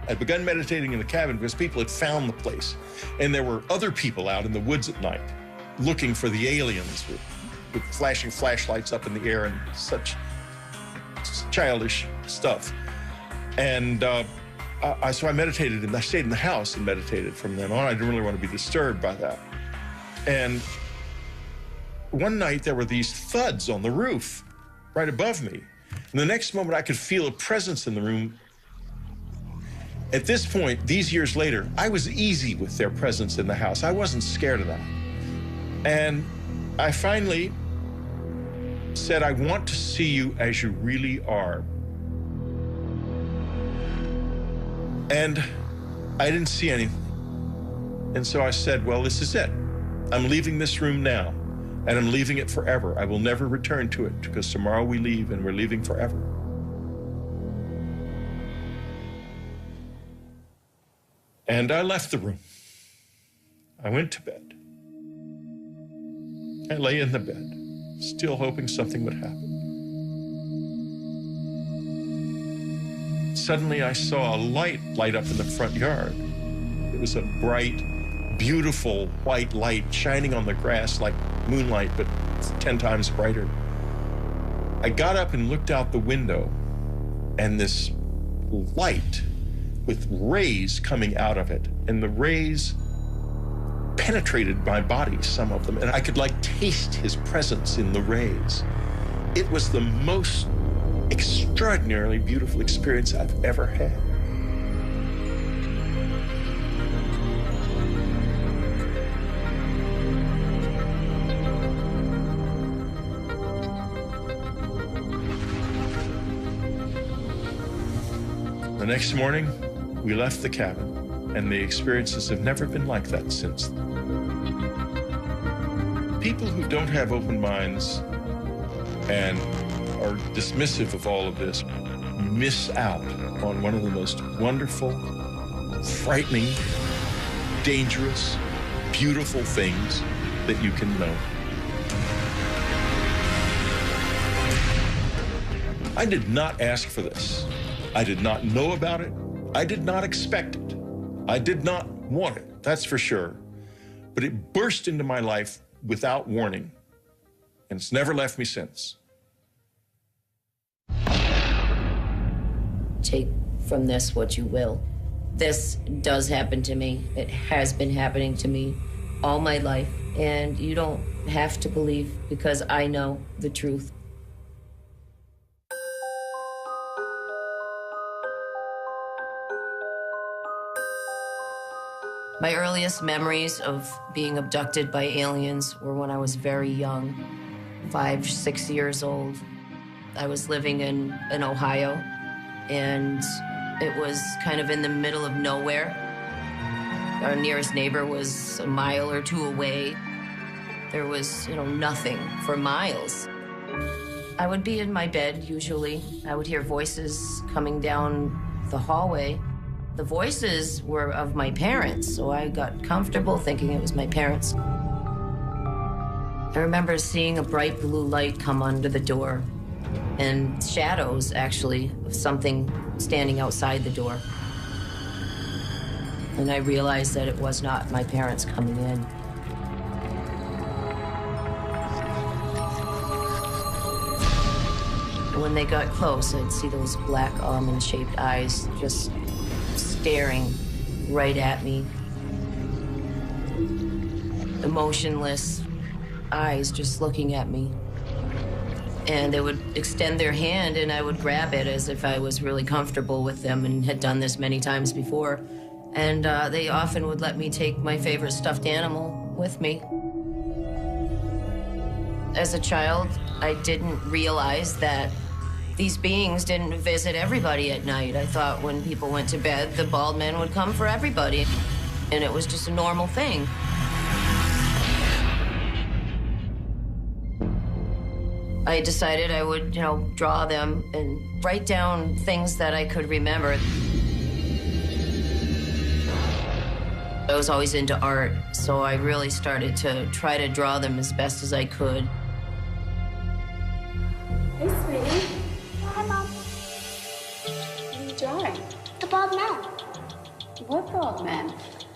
I'd begun meditating in the cabin because people had found the place, and there were other people out in the woods at night looking for the aliens with flashing flashlights up in the air and such childish stuff. And so I meditated, and I stayed in the house and meditated from then on. I didn't really want to be disturbed by that. And one night there were these thuds on the roof right above me. And the next moment I could feel a presence in the room. At this point, these years later, I was easy with their presence in the house. I wasn't scared of that. And I finally said, I want to see you as you really are. And I didn't see anything. And so I said, well, this is it. I'm leaving this room now, and I'm leaving it forever. I will never return to it, because tomorrow we leave, and we're leaving forever. And I left the room. I went to bed. I lay in the bed, still hoping something would happen. Suddenly I saw a light light up in the front yard. It was a bright, beautiful white light shining on the grass like moonlight, but 10 times brighter. I got up and looked out the window, and this light with rays coming out of it, and the rays penetrated my body, some of them, and I could like taste his presence in the rays. It was the most extraordinarily beautiful experience I've ever had. The next morning, we left the cabin, and the experiences have never been like that since. People who don't have open minds and are dismissive of all of this miss out on one of the most wonderful, frightening, dangerous, beautiful things that you can know. I did not ask for this. I did not know about it. I did not expect it. I did not want it, that's for sure. But it burst into my life without warning, and it's never left me since. Take from this what you will. This does happen to me. It has been happening to me all my life, and you don't have to believe because I know the truth. My earliest memories of being abducted by aliens were when I was very young, 5, 6 years old. I was living in Ohio, and it was kind of in the middle of nowhere. Our nearest neighbor was a mile or two away. There was, nothing for miles. I would be in my bed, usually. I would hear voices coming down the hallway. The voices were of my parents, so I got comfortable thinking it was my parents. I remember seeing a bright blue light come under the door, and shadows, actually, of something standing outside the door. And I realized that it was not my parents coming in. When they got close, I'd see those black almond-shaped eyes just staring right at me. Emotionless eyes just looking at me. And they would extend their hand and I would grab it as if I was really comfortable with them and had done this many times before. And they often would let me take my favorite stuffed animal with me. As a child, I didn't realize that these beings didn't visit everybody at night. I thought when people went to bed, the bald man would come for everybody. And it was just a normal thing. I decided I would, draw them and write down things that I could remember. I was always into art, so I really started to try to draw them as best as I could. Hey, sweetie. Hi, Mom. What are you drawing? The bald men. What bald men?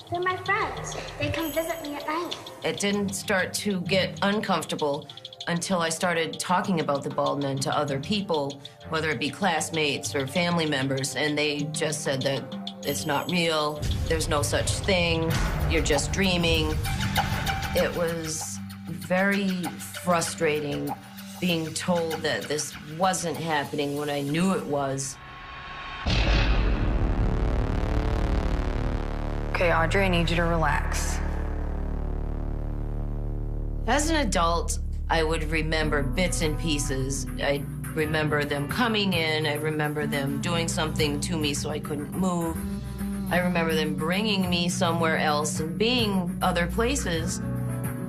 They're my friends. They come visit me at night. It didn't start to get uncomfortable until I started talking about the bald men to other people, whether it be classmates or family members, and they just said that it's not real, there's no such thing, you're just dreaming. It was very frustrating being told that this wasn't happening when I knew it was. Okay, Audrey, I need you to relax. As an adult, I would remember bits and pieces. I remember them coming in. I remember them doing something to me so I couldn't move. I remember them bringing me somewhere else and being other places.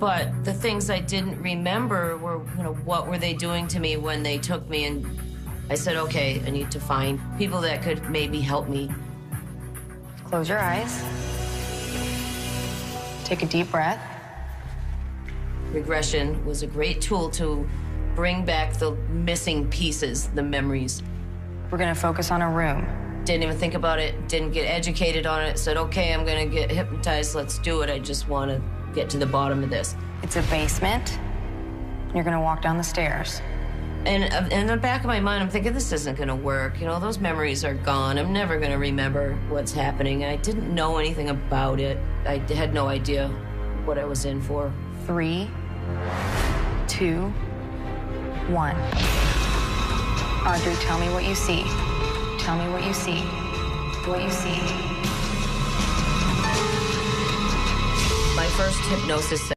But the things I didn't remember were, what were they doing to me when they took me? And I said, okay, I need to find people that could maybe help me. Close your eyes. Take a deep breath. Regression was a great tool to bring back the missing pieces, the memories. We're gonna focus on a room. Didn't even think about it, didn't get educated on it, said, okay, I'm gonna get hypnotized, let's do it. I just wanna get to the bottom of this. It's a basement. You're gonna walk down the stairs. And in the back of my mind, I'm thinking, this isn't gonna work. Those memories are gone. I'm never gonna remember what's happening. I didn't know anything about it. I had no idea what I was in for. 3, 2, 1. Audrey, tell me what you see. Tell me what you see. What you see. My first hypnosis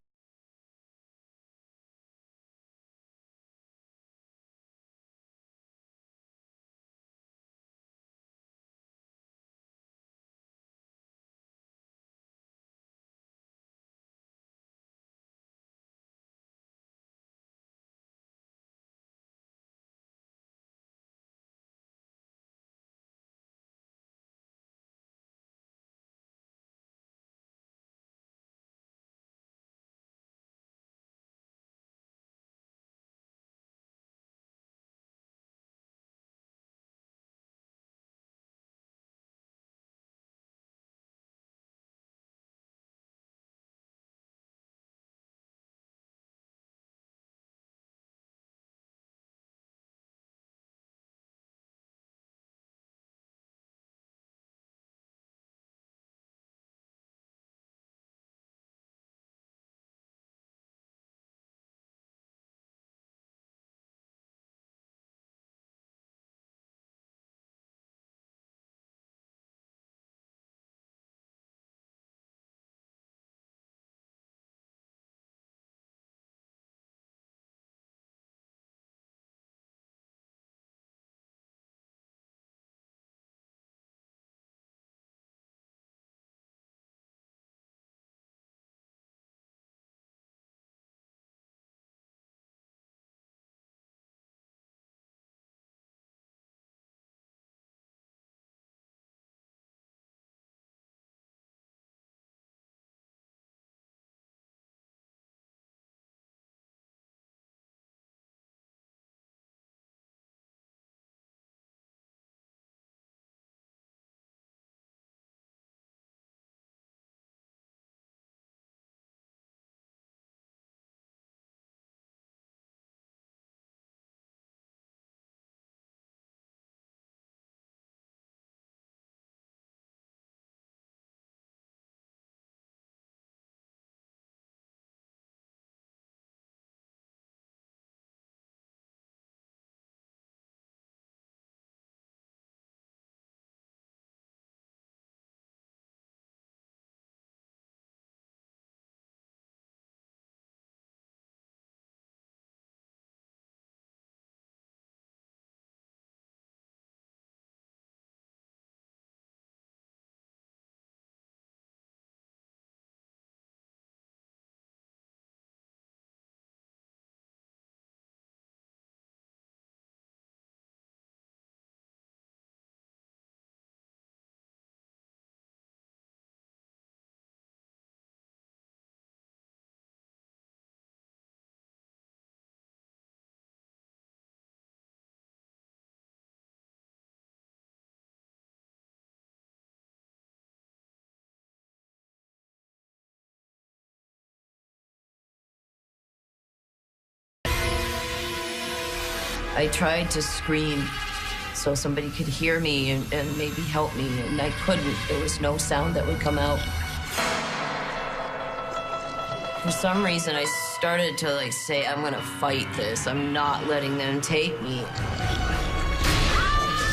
I tried to scream so somebody could hear me and maybe help me, and I couldn't. There was no sound that would come out. For some reason, I started to like say, I'm gonna fight this. I'm not letting them take me.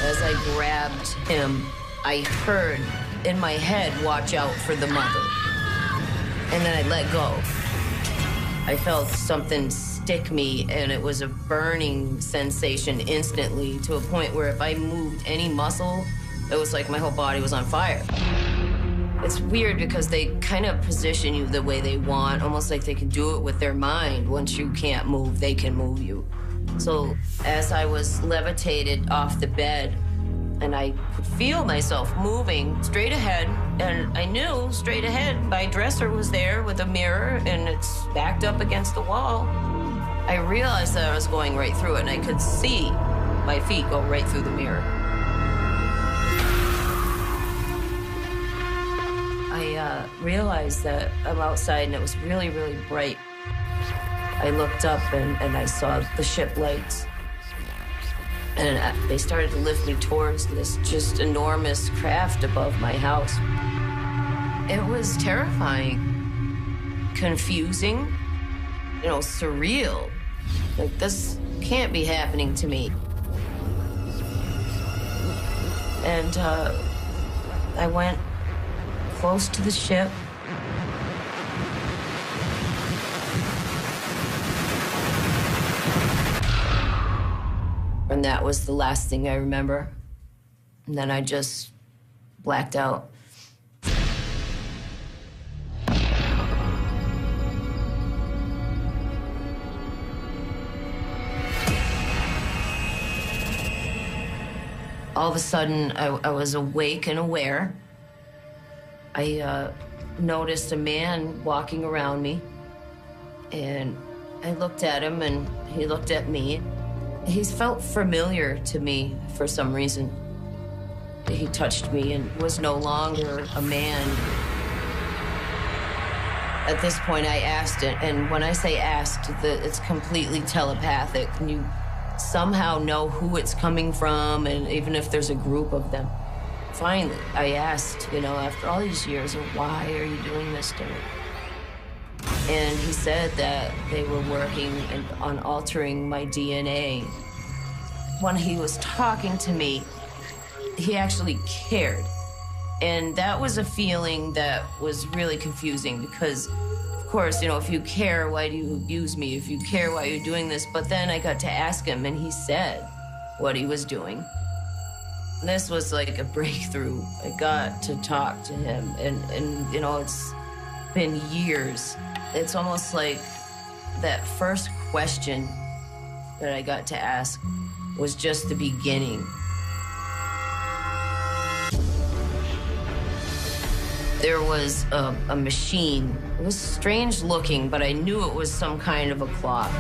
As I grabbed him, I heard in my head, watch out for the mother. And then I let go. I felt something stick me, and it was a burning sensation instantly, to a point where if I moved any muscle, it was like my whole body was on fire. It's weird because they kind of position you the way they want, almost like they can do it with their mind. Once you can't move, they can move you. So as I was levitated off the bed, and I could feel myself moving straight ahead, and I knew straight ahead my dresser was there with a mirror, and it's backed up against the wall. I realized that I was going right through it, and I could see my feet go right through the mirror. I realized that I'm outside, and it was really, really bright. I looked up, and I saw the ship lights. And they started to lift me towards this just enormous craft above my house. It was terrifying, confusing, you know, surreal. Like, this can't be happening to me. And I went close to the ship. And that was the last thing I remember. And then I just blacked out. All of a sudden, I was awake and aware. I noticed a man walking around me, and I looked at him, and he looked at me. He felt familiar to me for some reason. He touched me and was no longer a man. At this point, I asked it, and when I say asked, it's completely telepathic. And you somehow know who it's coming from, and even if there's a group of them. Finally, I asked, you know, after all these years, why are you doing this to me? And he said that they were working on altering my DNA. When he was talking to me, he actually cared. And that was a feeling that was really confusing because, of course, you know, if you care, why do you abuse me? If you care, why are you doing this? But then I got to ask him, and he said what he was doing. This was like a breakthrough. I got to talk to him, and you know, it's been years. It's almost like that first question that I got to ask was just the beginning. There was a machine. It was strange looking, but I knew it was some kind of a clock.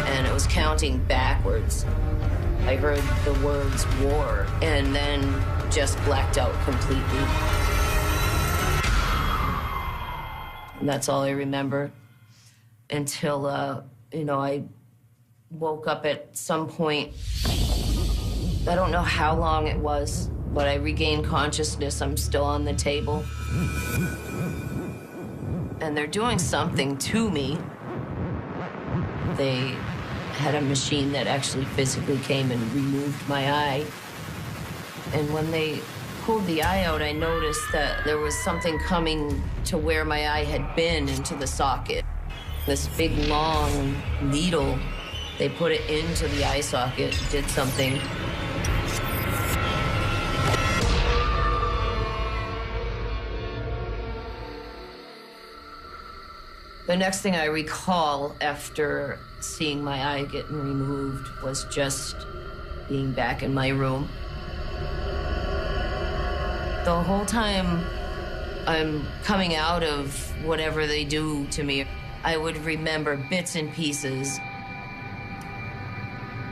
And it was counting backwards. I heard the words war, and then just blacked out completely. And that's all I remember until, you know, I woke up at some point. I don't know how long it was, but I regained consciousness. I'm still on the table. And they're doing something to me. They had a machine that actually physically came and removed my eye. And when they pulled the eye out, I noticed that there was something coming to where my eye had been into the socket. This big, long needle, they put it into the eye socket, did something. The next thing I recall after seeing my eye getting removed was just being back in my room. The whole time I'm coming out of whatever they do to me, I would remember bits and pieces.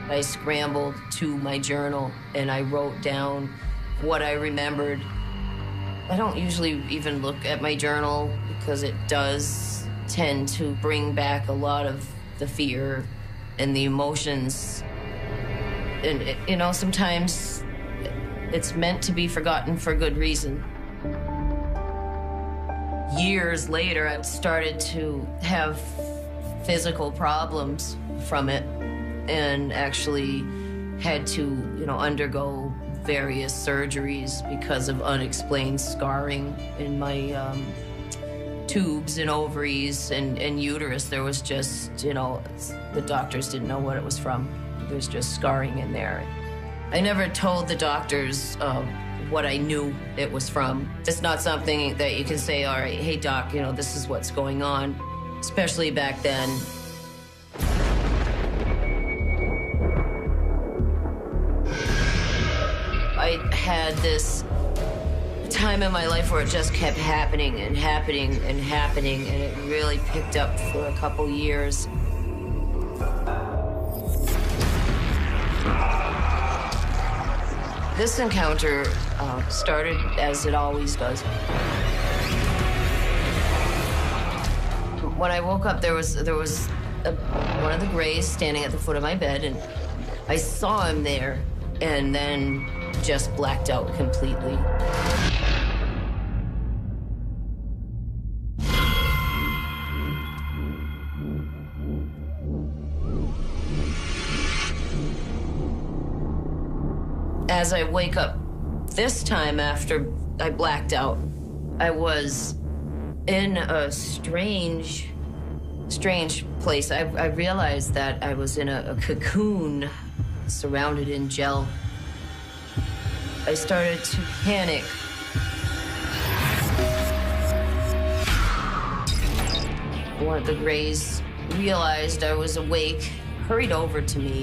I scrambled to my journal and I wrote down what I remembered. I don't usually even look at my journal because it does tend to bring back a lot of the fear and the emotions And, you know, sometimes it's meant to be forgotten for good reason. Years later, I started to have physical problems from it and actually had to, you know, undergo various surgeries because of unexplained scarring in my tubes and ovaries and uterus. There was just, you know, the doctors didn't know what it was from. There's just scarring in there. I never told the doctors what I knew it was from. It's not something that you can say, all right, hey doc, you know, this is what's going on, especially back then. I had this time in my life where it just kept happening and happening and happening, and it really picked up for a couple years. This encounter started as it always does. When I woke up, there was one of the Greys standing at the foot of my bed, and I saw him there, and then just blacked out completely. As I wake up this time after I blacked out, I was in a strange place. I realized that I was in a cocoon surrounded in gel. I started to panic. One of the Greys realized I was awake, hurried over to me.